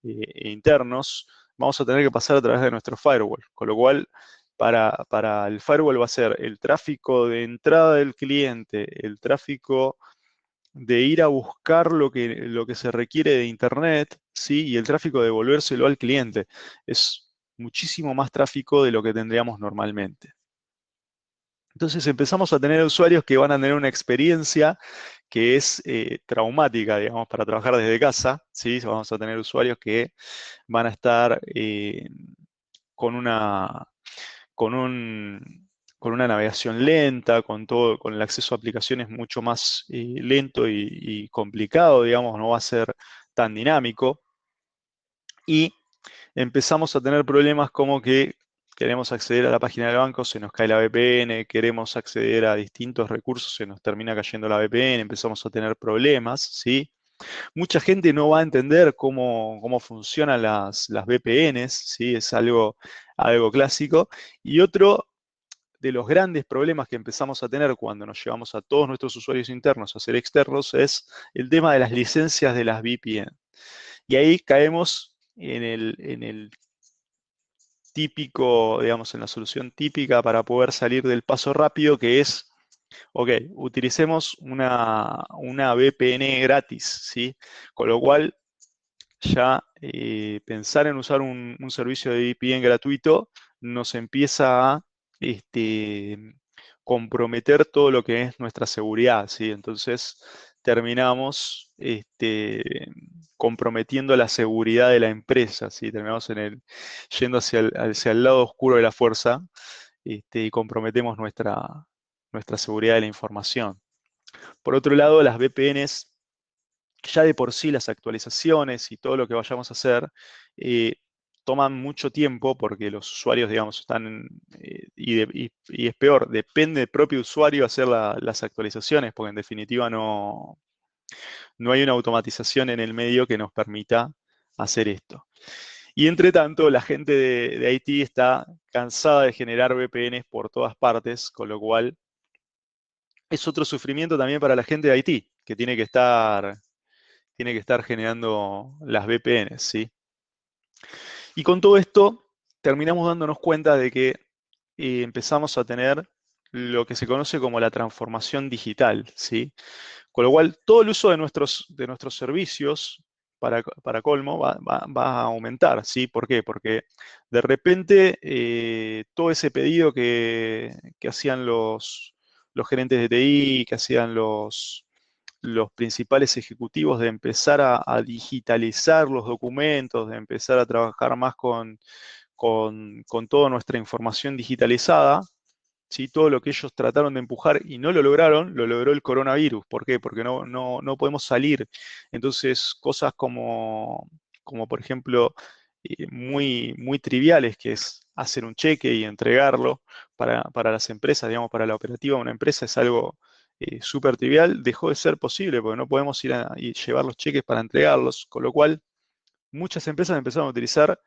internos, vamos a tener que pasar a través de nuestro firewall. Con lo cual, para el firewall va a ser el tráfico de entrada del cliente, el tráfico de ir a buscar lo que se requiere de Internet, ¿sí? Y el tráfico de devolvérselo al cliente. Es muchísimo más tráfico de lo que tendríamos normalmente. Entonces empezamos a tener usuarios que van a tener una experiencia que es traumática, digamos, para trabajar desde casa, ¿sí? Vamos a tener usuarios que van a estar con una, con un, con una navegación lenta, con el acceso a aplicaciones mucho más lento y complicado, digamos, no va a ser tan dinámico. Y empezamos a tener problemas como que queremos acceder a la página del banco, se nos cae la VPN, queremos acceder a distintos recursos, se nos termina cayendo la VPN, empezamos a tener problemas, ¿sí? Mucha gente no va a entender cómo funcionan las VPNs, ¿sí? Es algo clásico. Y otro de los grandes problemas que empezamos a tener cuando nos llevamos a todos nuestros usuarios internos a ser externos es el tema de las licencias de las VPN. Y ahí caemos en el típico, digamos, en la solución típica para poder salir del paso rápido, que es, ok, utilicemos una VPN gratis, ¿sí? Con lo cual, ya pensar en usar un servicio de VPN gratuito nos empieza a comprometer todo lo que es nuestra seguridad, ¿sí? Entonces terminamos comprometiendo la seguridad de la empresa, ¿sí? Terminamos yendo hacia el lado oscuro de la fuerza, y comprometemos nuestra seguridad de la información. Por otro lado, las VPNs, ya de por sí las actualizaciones y todo lo que vayamos a hacer toman mucho tiempo porque los usuarios, digamos, están, y es peor, depende del propio usuario hacer las actualizaciones, porque en definitiva no hay una automatización en el medio que nos permita hacer esto. Y entre tanto, la gente de IT está cansada de generar VPNs por todas partes, con lo cual es otro sufrimiento también para la gente de IT, que tiene que estar generando las VPNs, ¿sí? Y con todo esto terminamos dándonos cuenta de que empezamos a tener lo que se conoce como la transformación digital, ¿sí? Con lo cual, todo el uso de nuestros servicios, para colmo, va a aumentar, ¿sí? ¿Por qué? Porque de repente todo ese pedido que hacían los gerentes de TI, que hacían los principales ejecutivos, de empezar a digitalizar los documentos, de empezar a trabajar más con toda nuestra información digitalizada, ¿sí? Todo lo que ellos trataron de empujar y no lo lograron, lo logró el coronavirus. ¿Por qué? Porque no podemos salir. Entonces, cosas como por ejemplo, muy triviales, que es hacer un cheque y entregarlo para las empresas, digamos, para la operativa de una empresa, es algo súper trivial, dejó de ser posible porque no podemos ir y llevar los cheques para entregarlos, con lo cual muchas empresas empezaron a utilizar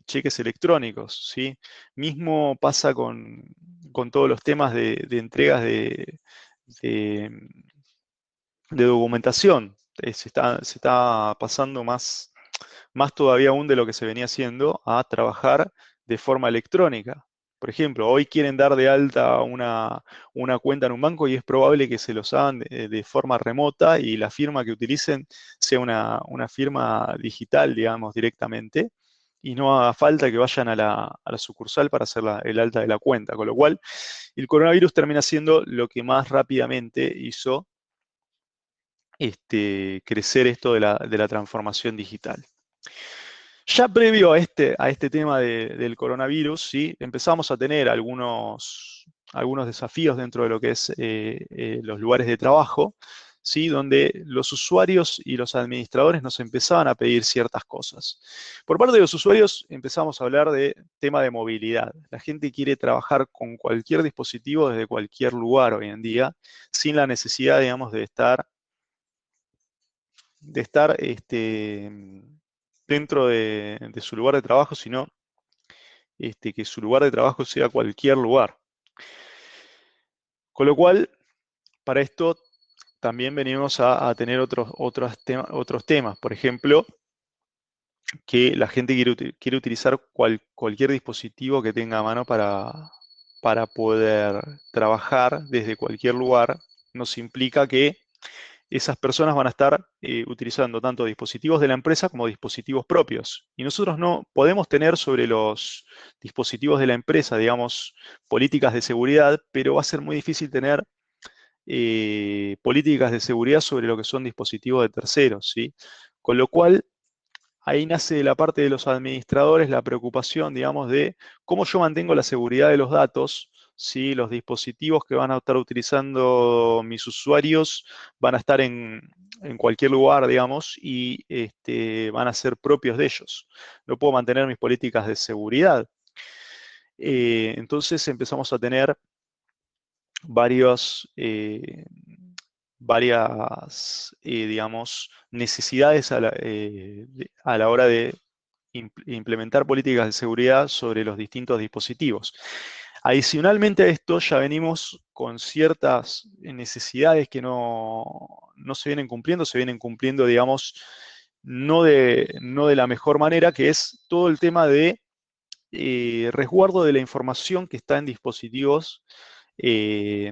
cheques electrónicos, ¿sí? Mismo pasa con todos los temas de entregas de- de documentación. Se está pasando más todavía aún de lo que se venía haciendo a trabajar de forma electrónica. Por ejemplo, hoy quieren dar de alta una cuenta en un banco y es probable que se los hagan de forma remota y la firma que utilicen sea una firma digital, digamos, directamente, y no haga falta que vayan a la sucursal para hacer el alta de la cuenta. Con lo cual, el coronavirus termina siendo lo que más rápidamente hizo crecer esto de la transformación digital. Ya previo a este tema del coronavirus, ¿sí? Empezamos a tener algunos desafíos dentro de lo que es los lugares de trabajo, ¿sí? Donde los usuarios y los administradores nos empezaban a pedir ciertas cosas. Por parte de los usuarios empezamos a hablar de tema de movilidad. La gente quiere trabajar con cualquier dispositivo desde cualquier lugar hoy en día, sin la necesidad, digamos, de estar dentro de su lugar de trabajo, sino que su lugar de trabajo sea cualquier lugar. Con lo cual, para esto también venimos a tener otros temas. Por ejemplo, que la gente quiere utilizar cualquier dispositivo que tenga a mano para poder trabajar desde cualquier lugar. Nos implica que esas personas van a estar utilizando tanto dispositivos de la empresa como dispositivos propios. Y nosotros no podemos tener sobre los dispositivos de la empresa, digamos, políticas de seguridad, pero va a ser muy difícil tener políticas de seguridad sobre lo que son dispositivos de terceros, ¿sí? Con lo cual, ahí nace de la parte de los administradores la preocupación, digamos, de cómo yo mantengo la seguridad de los datos, si los dispositivos que van a estar utilizando mis usuarios van a estar en cualquier lugar, digamos, y van a ser propios de ellos. No puedo mantener mis políticas de seguridad. Entonces empezamos a tener varias, digamos, necesidades a la hora de implementar políticas de seguridad sobre los distintos dispositivos. Adicionalmente a esto, ya venimos con ciertas necesidades que no se vienen cumpliendo, digamos, no de la mejor manera, que es todo el tema de resguardo de la información que está en dispositivos eh,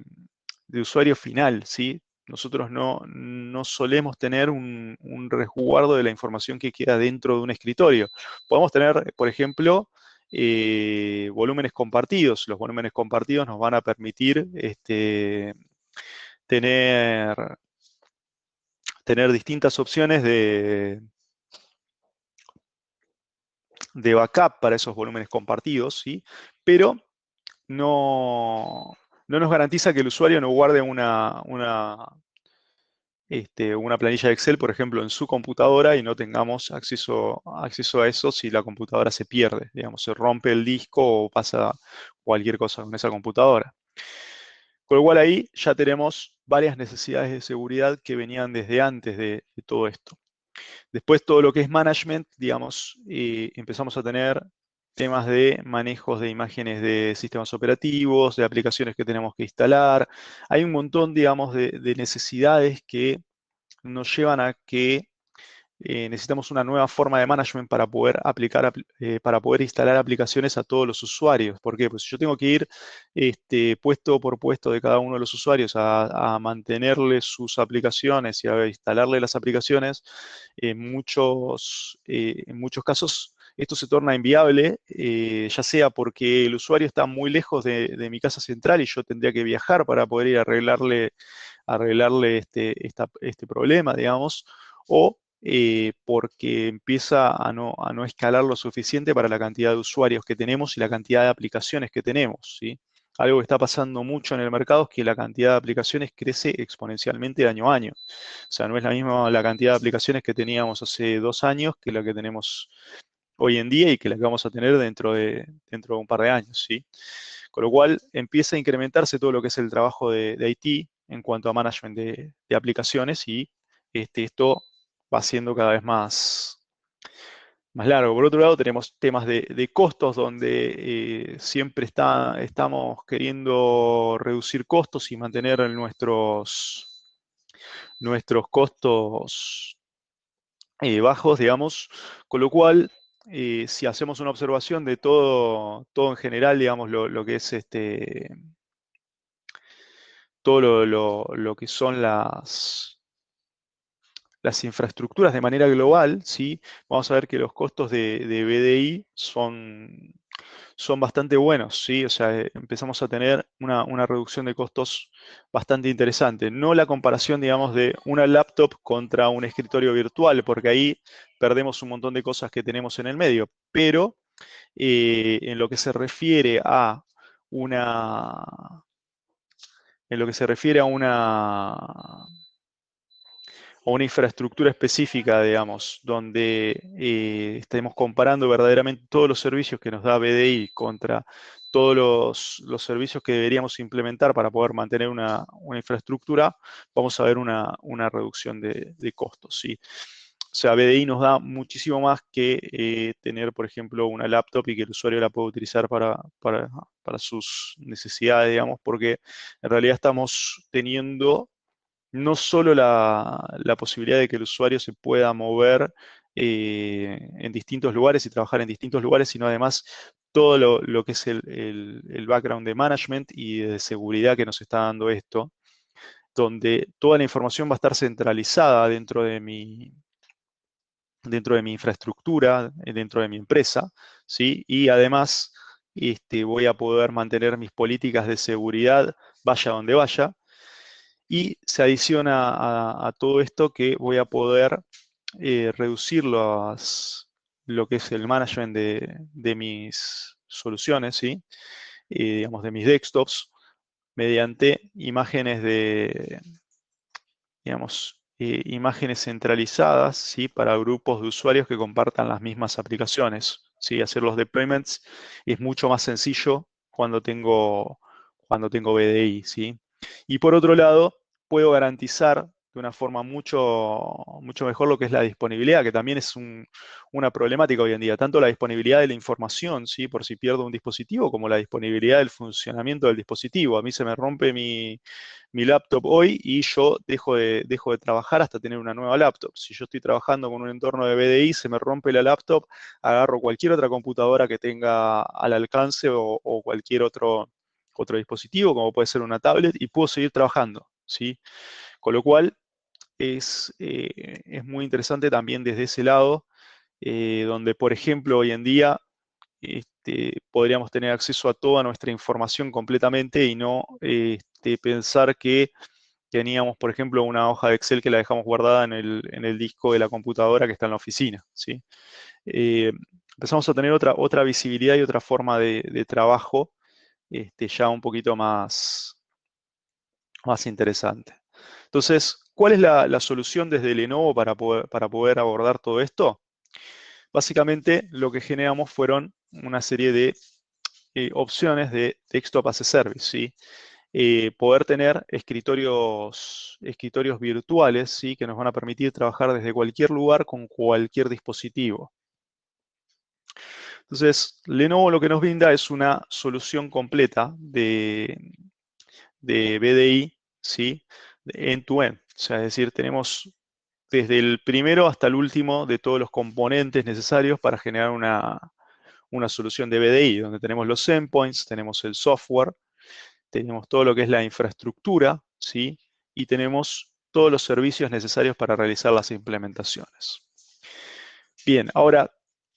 de usuario final, ¿sí? Nosotros no solemos tener un resguardo de la información que queda dentro de un escritorio. Podemos tener, por ejemplo, volúmenes compartidos. Los volúmenes compartidos nos van a permitir tener, tener distintas opciones de backup para esos volúmenes compartidos, ¿sí? Pero no nos garantiza que el usuario no guarde una planilla de Excel, por ejemplo, en su computadora y no tengamos acceso a eso si la computadora se pierde, digamos, se rompe el disco o pasa cualquier cosa con esa computadora. Con lo cual ahí ya tenemos varias necesidades de seguridad que venían desde antes de todo esto. Después todo lo que es management, digamos, empezamos a tener temas de manejos de imágenes de sistemas operativos, de aplicaciones que tenemos que instalar. Hay un montón, digamos, de necesidades que nos llevan a que necesitamos una nueva forma de management para poder para poder instalar aplicaciones a todos los usuarios. ¿Por qué? Pues yo tengo que ir puesto por puesto de cada uno de los usuarios a mantenerle sus aplicaciones y a instalarle las aplicaciones. En muchos casos esto se torna inviable, ya sea porque el usuario está muy lejos de mi casa central y yo tendría que viajar para poder ir a arreglarle este problema, digamos, o porque empieza a no escalar lo suficiente para la cantidad de usuarios que tenemos y la cantidad de aplicaciones que tenemos, ¿sí? Algo que está pasando mucho en el mercado es que la cantidad de aplicaciones crece exponencialmente de año a año. O sea, no es la misma la cantidad de aplicaciones que teníamos hace 2 años que la que tenemos hoy en día y que la que vamos a tener dentro de un par de años, ¿sí? Con lo cual empieza a incrementarse todo lo que es el trabajo de IT en cuanto a management de aplicaciones y esto va siendo cada vez más largo. Por otro lado, tenemos temas de costos donde siempre estamos queriendo reducir costos y mantener nuestros costos bajos, digamos, con lo cual, si hacemos una observación de todo en general, digamos, lo que es todo lo que son las infraestructuras de manera global, ¿sí? Vamos a ver que los costos de BDI son bastante buenos, ¿sí? O sea, empezamos a tener una reducción de costos bastante interesante. No la comparación, digamos, de una laptop contra un escritorio virtual, porque ahí perdemos un montón de cosas que tenemos en el medio, pero en lo que se refiere a una... En lo que se refiere a una infraestructura específica, digamos, donde estemos comparando verdaderamente todos los servicios que nos da BDI contra todos los servicios que deberíamos implementar para poder mantener una infraestructura, vamos a ver una reducción de costos, ¿sí? O sea, BDI nos da muchísimo más que tener, por ejemplo, una laptop y que el usuario la pueda utilizar para sus necesidades, digamos, porque en realidad estamos teniendo no solo la posibilidad de que el usuario se pueda mover en distintos lugares y trabajar en distintos lugares, sino además todo lo que es el background de management y de seguridad que nos está dando esto, donde toda la información va a estar centralizada dentro de mi infraestructura, dentro de mi empresa, ¿sí? Y además voy a poder mantener mis políticas de seguridad vaya donde vaya. Y se adiciona a todo esto que voy a poder reducir lo que es el management de mis soluciones, ¿sí? Digamos, de mis desktops, mediante imágenes digamos, imágenes centralizadas, ¿sí? Para grupos de usuarios que compartan las mismas aplicaciones, ¿sí? Hacer los deployments es mucho más sencillo cuando tengo BDI, ¿sí? Y por otro lado, puedo garantizar de una forma mucho mejor lo que es la disponibilidad, que también es una problemática hoy en día, tanto la disponibilidad de la información, ¿sí? Por si pierdo un dispositivo, como la disponibilidad del funcionamiento del dispositivo. A mí se me rompe mi laptop hoy y yo dejo de trabajar hasta tener una nueva laptop. Si yo estoy trabajando con un entorno de BDI, se me rompe la laptop, agarro cualquier otra computadora que tenga al alcance o cualquier otro dispositivo, como puede ser una tablet, y puedo seguir trabajando, ¿sí? Con lo cual es muy interesante también desde ese lado, donde, por ejemplo, hoy en día podríamos tener acceso a toda nuestra información completamente y no pensar que teníamos, por ejemplo, una hoja de Excel que la dejamos guardada en el disco de la computadora que está en la oficina, ¿sí? Eh, Empezamos a tener otra visibilidad y otra forma de trabajo ya un poquito más interesante. Entonces, ¿cuál es la solución desde Lenovo para poder abordar todo esto? Básicamente, lo que generamos fueron una serie de opciones de Desktop as a Service, ¿sí? Poder tener escritorios virtuales, ¿sí? Que nos van a permitir trabajar desde cualquier lugar con cualquier dispositivo. Entonces, Lenovo lo que nos brinda es una solución completa de BDI, ¿sí? End-to-end. O sea, es decir, tenemos desde el primero hasta el último de todos los componentes necesarios para generar una solución de BDI, donde tenemos los endpoints, tenemos el software, tenemos todo lo que es la infraestructura, ¿sí? Y tenemos todos los servicios necesarios para realizar las implementaciones. Bien, ahora,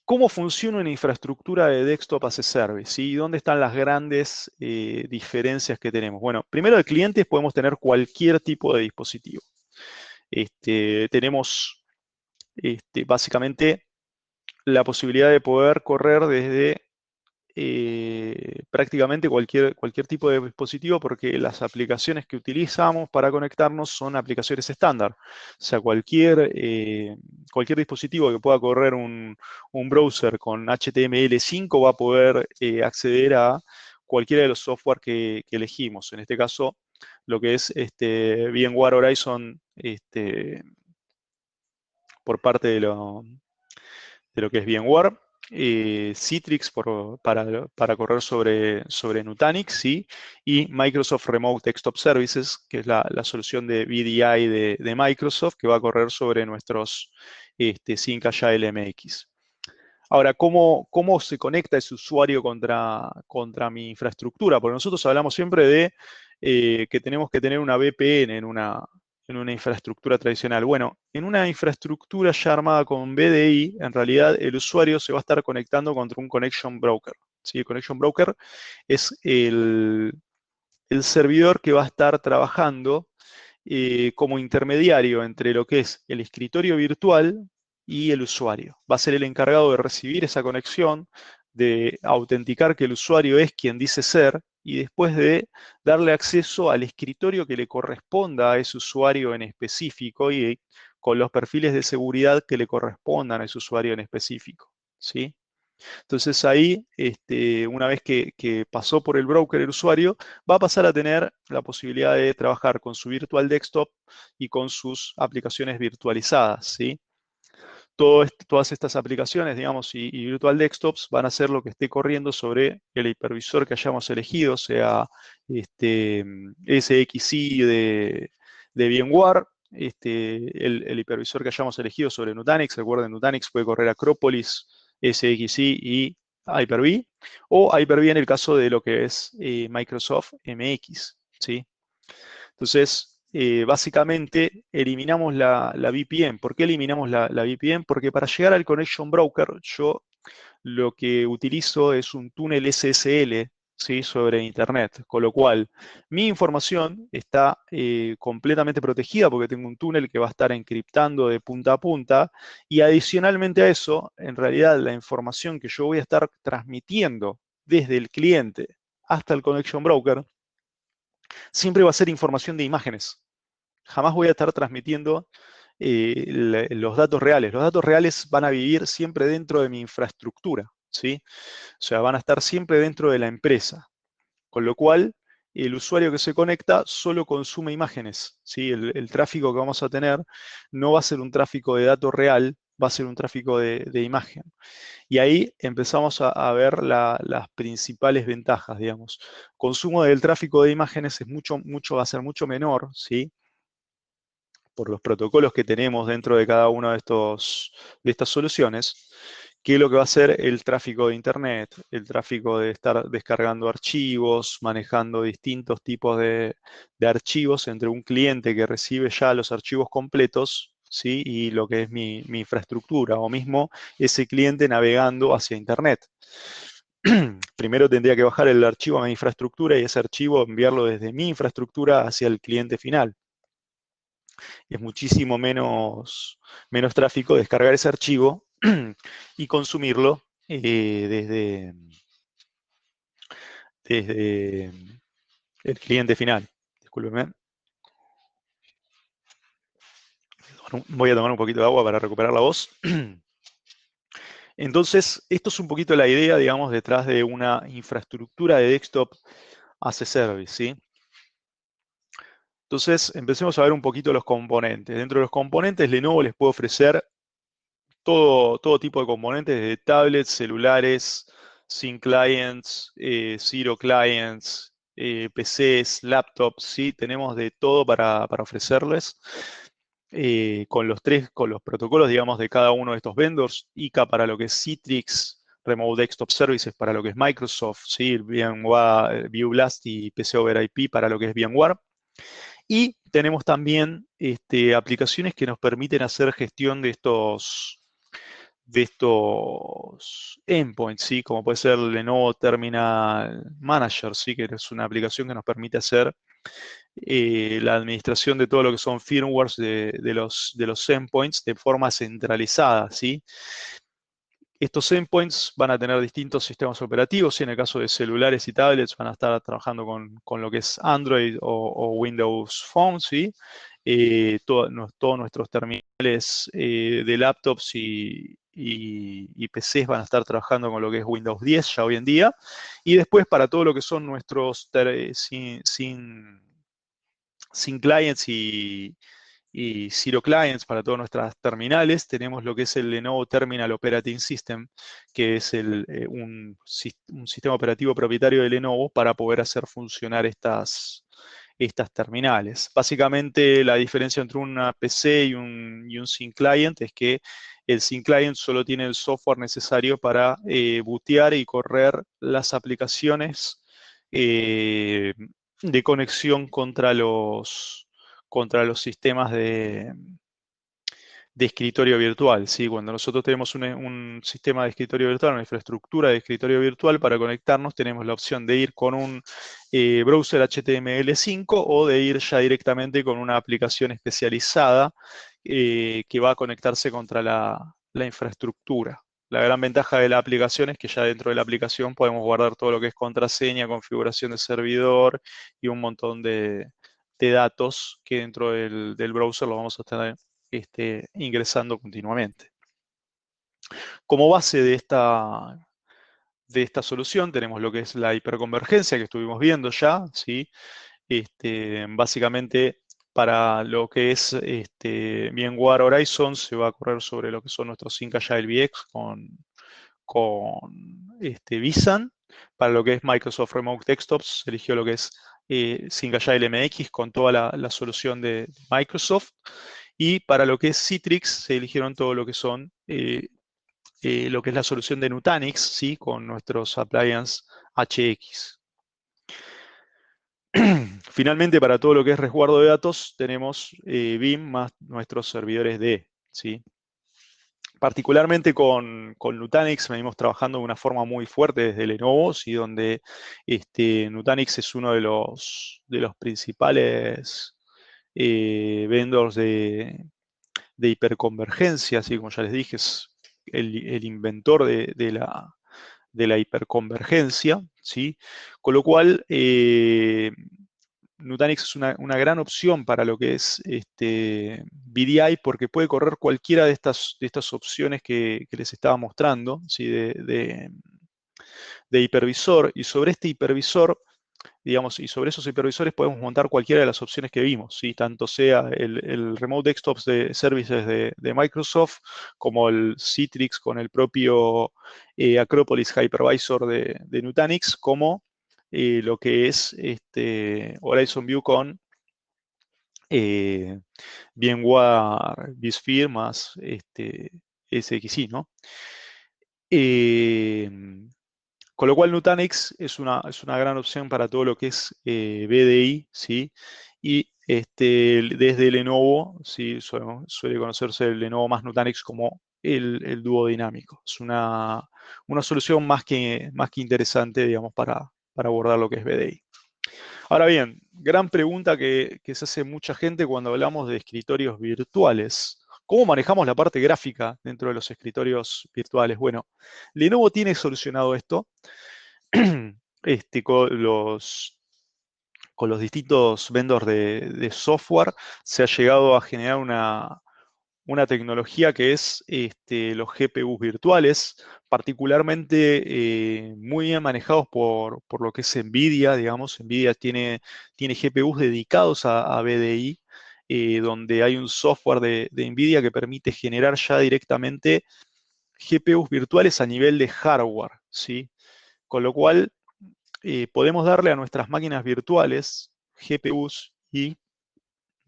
¿cómo funciona una infraestructura de Desktop as a Service? ¿Sí? ¿Dónde están las grandes diferencias que tenemos? Bueno, primero de clientes podemos tener cualquier tipo de dispositivo. Tenemos básicamente la posibilidad de poder correr desde prácticamente cualquier tipo de dispositivo, porque las aplicaciones que utilizamos para conectarnos son aplicaciones estándar. O sea, cualquier dispositivo que pueda correr un browser con HTML5 va a poder acceder a cualquiera de los software que elegimos. En este caso, lo que es VMware Horizon por parte de lo que es VMware, Citrix para correr sobre Nutanix, ¿sí? Y Microsoft Remote Desktop Services, que es la solución de VDI de Microsoft, que va a correr sobre nuestros Sync Agile MX. Ahora, ¿cómo se conecta ese usuario contra mi infraestructura? Porque nosotros hablamos siempre de que tenemos que tener una VPN en una infraestructura tradicional. Bueno, en una infraestructura ya armada con VDI, en realidad el usuario se va a estar conectando contra un connection broker, ¿sí? El connection broker es el servidor que va a estar trabajando como intermediario entre lo que es el escritorio virtual y el usuario. Va a ser el encargado de recibir esa conexión, de autenticar que el usuario es quien dice ser y después de darle acceso al escritorio que le corresponda a ese usuario en específico y con los perfiles de seguridad que le correspondan a ese usuario en específico, ¿sí? Entonces ahí, una vez que pasó por el broker el usuario, va a pasar a tener la posibilidad de trabajar con su virtual desktop y con sus aplicaciones virtualizadas, ¿sí? Todas estas aplicaciones, digamos, y virtual desktops van a ser lo que esté corriendo sobre el hipervisor que hayamos elegido, sea SXI de VMware, el hipervisor que hayamos elegido sobre Nutanix. Recuerden, Nutanix puede correr Acropolis, SXI y Hyper-V, o Hyper-V en el caso de lo que es Microsoft MX, ¿sí? Entonces, básicamente eliminamos la VPN. ¿Por qué eliminamos la VPN? Porque para llegar al Connection Broker, yo lo que utilizo es un túnel SSL, ¿sí? Sobre Internet, con lo cual mi información está completamente protegida porque tengo un túnel que va a estar encriptando de punta a punta, y adicionalmente a eso, en realidad la información que yo voy a estar transmitiendo desde el cliente hasta el Connection Broker siempre va a ser información de imágenes. Jamás voy a estar transmitiendo los datos reales. Los datos reales van a vivir siempre dentro de mi infraestructura, ¿sí? O sea, van a estar siempre dentro de la empresa. Con lo cual, el usuario que se conecta solo consume imágenes, ¿sí? El tráfico que vamos a tener no va a ser un tráfico de datos real, va a ser un tráfico de imagen. Y ahí empezamos a ver las principales ventajas, digamos. Consumo del tráfico de imágenes es va a ser mucho menor, ¿sí? Por los protocolos que tenemos dentro de cada una de estas soluciones, que es lo que va a ser el tráfico de Internet, el tráfico de estar descargando archivos, manejando distintos tipos de archivos entre un cliente que recibe ya los archivos completos, ¿sí? Y lo que es mi infraestructura, o mismo ese cliente navegando hacia Internet. Primero tendría que bajar el archivo a mi infraestructura y ese archivo enviarlo desde mi infraestructura hacia el cliente final. Es muchísimo menos tráfico descargar ese archivo y consumirlo desde el cliente final. Discúlpenme. Voy a tomar un poquito de agua para recuperar la voz. Entonces, esto es un poquito la idea, digamos, detrás de una infraestructura de desktop as a service, ¿sí? Entonces, empecemos a ver un poquito los componentes. Dentro de los componentes, Lenovo les puede ofrecer todo tipo de componentes, de tablets, celulares, sin clients, zero clients, PCs, laptops, ¿sí? Tenemos de todo para ofrecerles. Con los protocolos, digamos, de cada uno de estos vendors, ICA para lo que es Citrix, Remote Desktop Services para lo que es Microsoft, ¿sí? VMware, ViewBlast y PC over IP para lo que es VMware. Y tenemos también aplicaciones que nos permiten hacer gestión de estos endpoints, ¿sí? Como puede ser Lenovo Terminal Manager, ¿sí? Que es una aplicación que nos permite hacer la administración de todo lo que son firmwares de los endpoints de forma centralizada, ¿sí? Estos endpoints van a tener distintos sistemas operativos, y en el caso de celulares y tablets van a estar trabajando con lo que es Android o Windows Phone, ¿sí? Todos nuestros terminales de laptops y PCs van a estar trabajando con lo que es Windows 10 ya hoy en día. Y después para todo lo que son nuestros sin clients y Zero Clients para todas nuestras terminales, tenemos lo que es el Lenovo Terminal Operating System, que es un sistema operativo propietario de Lenovo para poder hacer funcionar estas terminales. Básicamente la diferencia entre una PC y un Sin Client es que el Sin Client solo tiene el software necesario para bootear y correr las aplicaciones de conexión contra los sistemas de escritorio virtual, ¿sí? Cuando nosotros tenemos un sistema de escritorio virtual, una infraestructura de escritorio virtual para conectarnos, tenemos la opción de ir con un browser HTML5 o de ir ya directamente con una aplicación especializada que va a conectarse contra la infraestructura. La gran ventaja de la aplicación es que ya dentro de la aplicación podemos guardar todo lo que es contraseña, configuración de servidor y un montón de datos que dentro del browser lo vamos a tener ingresando continuamente. Como base de esta solución tenemos lo que es la hiperconvergencia que estuvimos viendo ya, ¿sí? Básicamente para lo que es VMware Horizon se va a correr sobre lo que son nuestros Sync Agile VX con vSAN. Para lo que es Microsoft Remote Desktops se eligió lo que es Sync Agile MX con toda la solución de Microsoft. Y para lo que es Citrix se eligieron todo lo que son lo que es la solución de Nutanix, ¿sí? Con nuestros appliance HX. Finalmente, para todo lo que es resguardo de datos, tenemos Veeam más nuestros servidores D, ¿sí? Particularmente con Nutanix venimos trabajando de una forma muy fuerte desde Lenovo, ¿sí? Donde Nutanix es uno de los principales vendors de hiperconvergencia, así como ya les dije, es el inventor de la hiperconvergencia, ¿sí? Con lo cual, Nutanix es una gran opción para lo que es VDI porque puede correr cualquiera de estas opciones que les estaba mostrando, ¿sí? de hipervisor, y sobre este hipervisor, digamos, y sobre esos hipervisores podemos montar cualquiera de las opciones que vimos, ¿sí? Tanto sea el Remote Desktops de Services de Microsoft, como el Citrix con el propio Acropolis Hypervisor de Nutanix, como lo que es Horizon View con VMware vSphere más SXI, ¿no? Con lo cual Nutanix es una gran opción para todo lo que es VDI, ¿sí? Y desde Lenovo, ¿sí? Suele conocerse el Lenovo más Nutanix como el dúo dinámico. Es una solución más que interesante, digamos, para abordar lo que es VDI. Ahora bien, gran pregunta que se hace mucha gente cuando hablamos de escritorios virtuales. ¿Cómo manejamos la parte gráfica dentro de los escritorios virtuales? Bueno, Lenovo tiene solucionado esto con los distintos vendors de software. Se ha llegado a generar una tecnología que es los GPUs virtuales, particularmente muy bien manejados por lo que es NVIDIA, digamos. NVIDIA tiene GPUs dedicados a VDI, donde hay un software de NVIDIA que permite generar ya directamente GPUs virtuales a nivel de hardware, ¿sí? Con lo cual podemos darle a nuestras máquinas virtuales GPUs y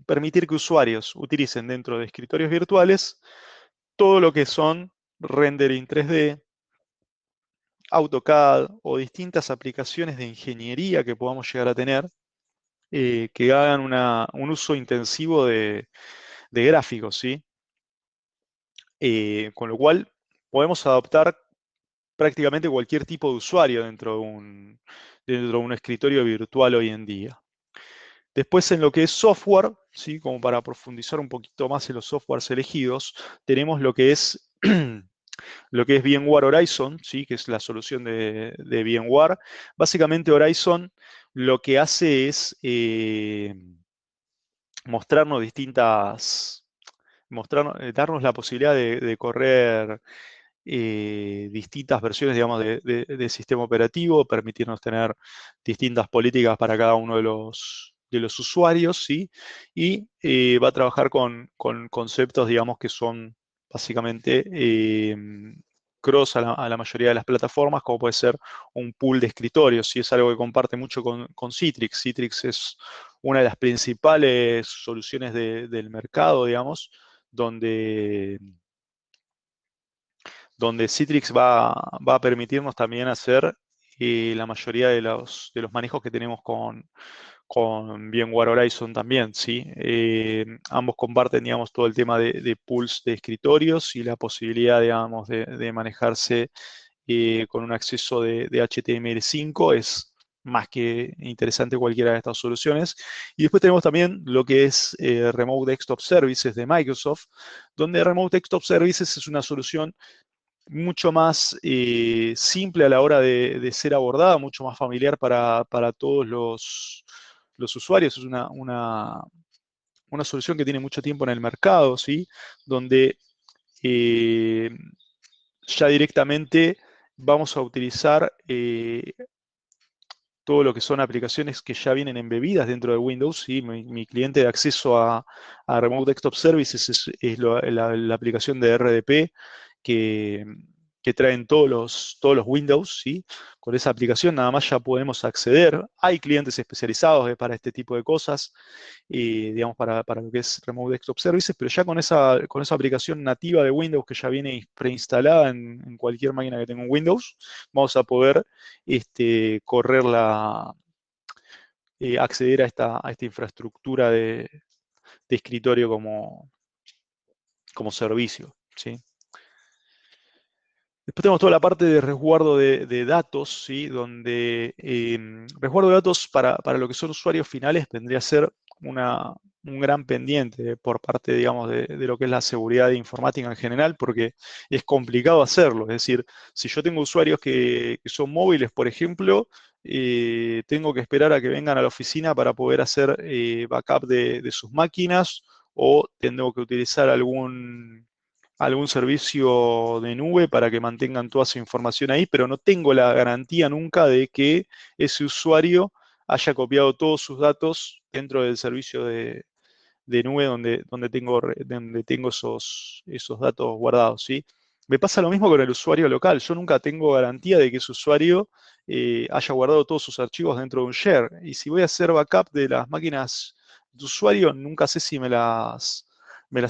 permitir que usuarios utilicen dentro de escritorios virtuales todo lo que son rendering 3D, AutoCAD o distintas aplicaciones de ingeniería que podamos llegar a tener, que hagan un uso intensivo de gráficos, ¿sí? Con lo cual podemos adaptar prácticamente cualquier tipo de usuario dentro de un escritorio virtual hoy en día. Después en lo que es software, ¿sí? Como para profundizar un poquito más en los softwares elegidos, tenemos lo que es VMware Horizon, ¿sí? Que es la solución de VMware. Básicamente Horizon lo que hace es mostrarnos darnos la posibilidad de correr distintas versiones, digamos, de sistema operativo, permitirnos tener distintas políticas para cada uno de los usuarios, ¿sí? Y va a trabajar con conceptos, digamos, que son básicamente cross a la mayoría de las plataformas, como puede ser un pool de escritorios, ¿sí? Es algo que comparte mucho con Citrix. Citrix es una de las principales soluciones del mercado, digamos, donde Citrix va a permitirnos también hacer la mayoría de los manejos que tenemos con VMware Horizon también, ¿sí? Ambos comparten, digamos, todo el tema de pools de escritorios y la posibilidad, digamos, de manejarse con un acceso de HTML5. Es más que interesante cualquiera de estas soluciones. Y después tenemos también lo que es Remote Desktop Services de Microsoft, donde Remote Desktop Services es una solución mucho más simple a la hora de ser abordada, mucho más familiar para todos los usuarios. Es una solución que tiene mucho tiempo en el mercado, ¿sí? Donde eh, ya directamente vamos a utilizar todo lo que son aplicaciones que ya vienen embebidas dentro de Windows, ¿sí? Mi cliente de acceso a Remote Desktop Services es la aplicación de RDP que, que traen todos los Windows, ¿sí? Con esa aplicación nada más ya podemos acceder. Hay clientes especializados para este tipo de cosas, digamos, para lo que es Remote Desktop Services, pero ya con esa aplicación nativa de Windows que ya viene preinstalada en cualquier máquina que tenga un Windows, vamos a poder acceder a esta infraestructura de escritorio como servicio, ¿sí? Después tenemos toda la parte de resguardo de datos, ¿sí? Donde resguardo de datos para lo que son usuarios finales vendría a ser un gran pendiente por parte, digamos, de lo que es la seguridad informática en general, porque es complicado hacerlo. Es decir, si yo tengo usuarios que son móviles, por ejemplo, tengo que esperar a que vengan a la oficina para poder hacer backup de sus máquinas, o tengo que utilizar algún servicio de nube para que mantengan toda su información ahí, pero no tengo la garantía nunca de que ese usuario haya copiado todos sus datos dentro del servicio de nube donde tengo esos datos guardados, ¿sí? Me pasa lo mismo con el usuario local. Yo nunca tengo garantía de que ese usuario haya guardado todos sus archivos dentro de un share. Y si voy a hacer backup de las máquinas de usuario, nunca sé si me las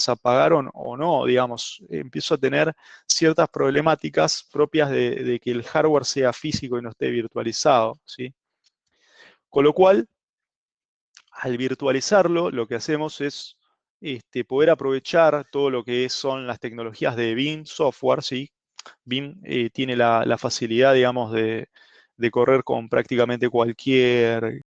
apagaron o no, digamos. Empiezo a tener ciertas problemáticas propias de que el hardware sea físico y no esté virtualizado, ¿sí? Con lo cual, al virtualizarlo, lo que hacemos es poder aprovechar todo lo que son las tecnologías de BIM software, ¿sí? BIM tiene la facilidad, digamos, de correr con prácticamente cualquier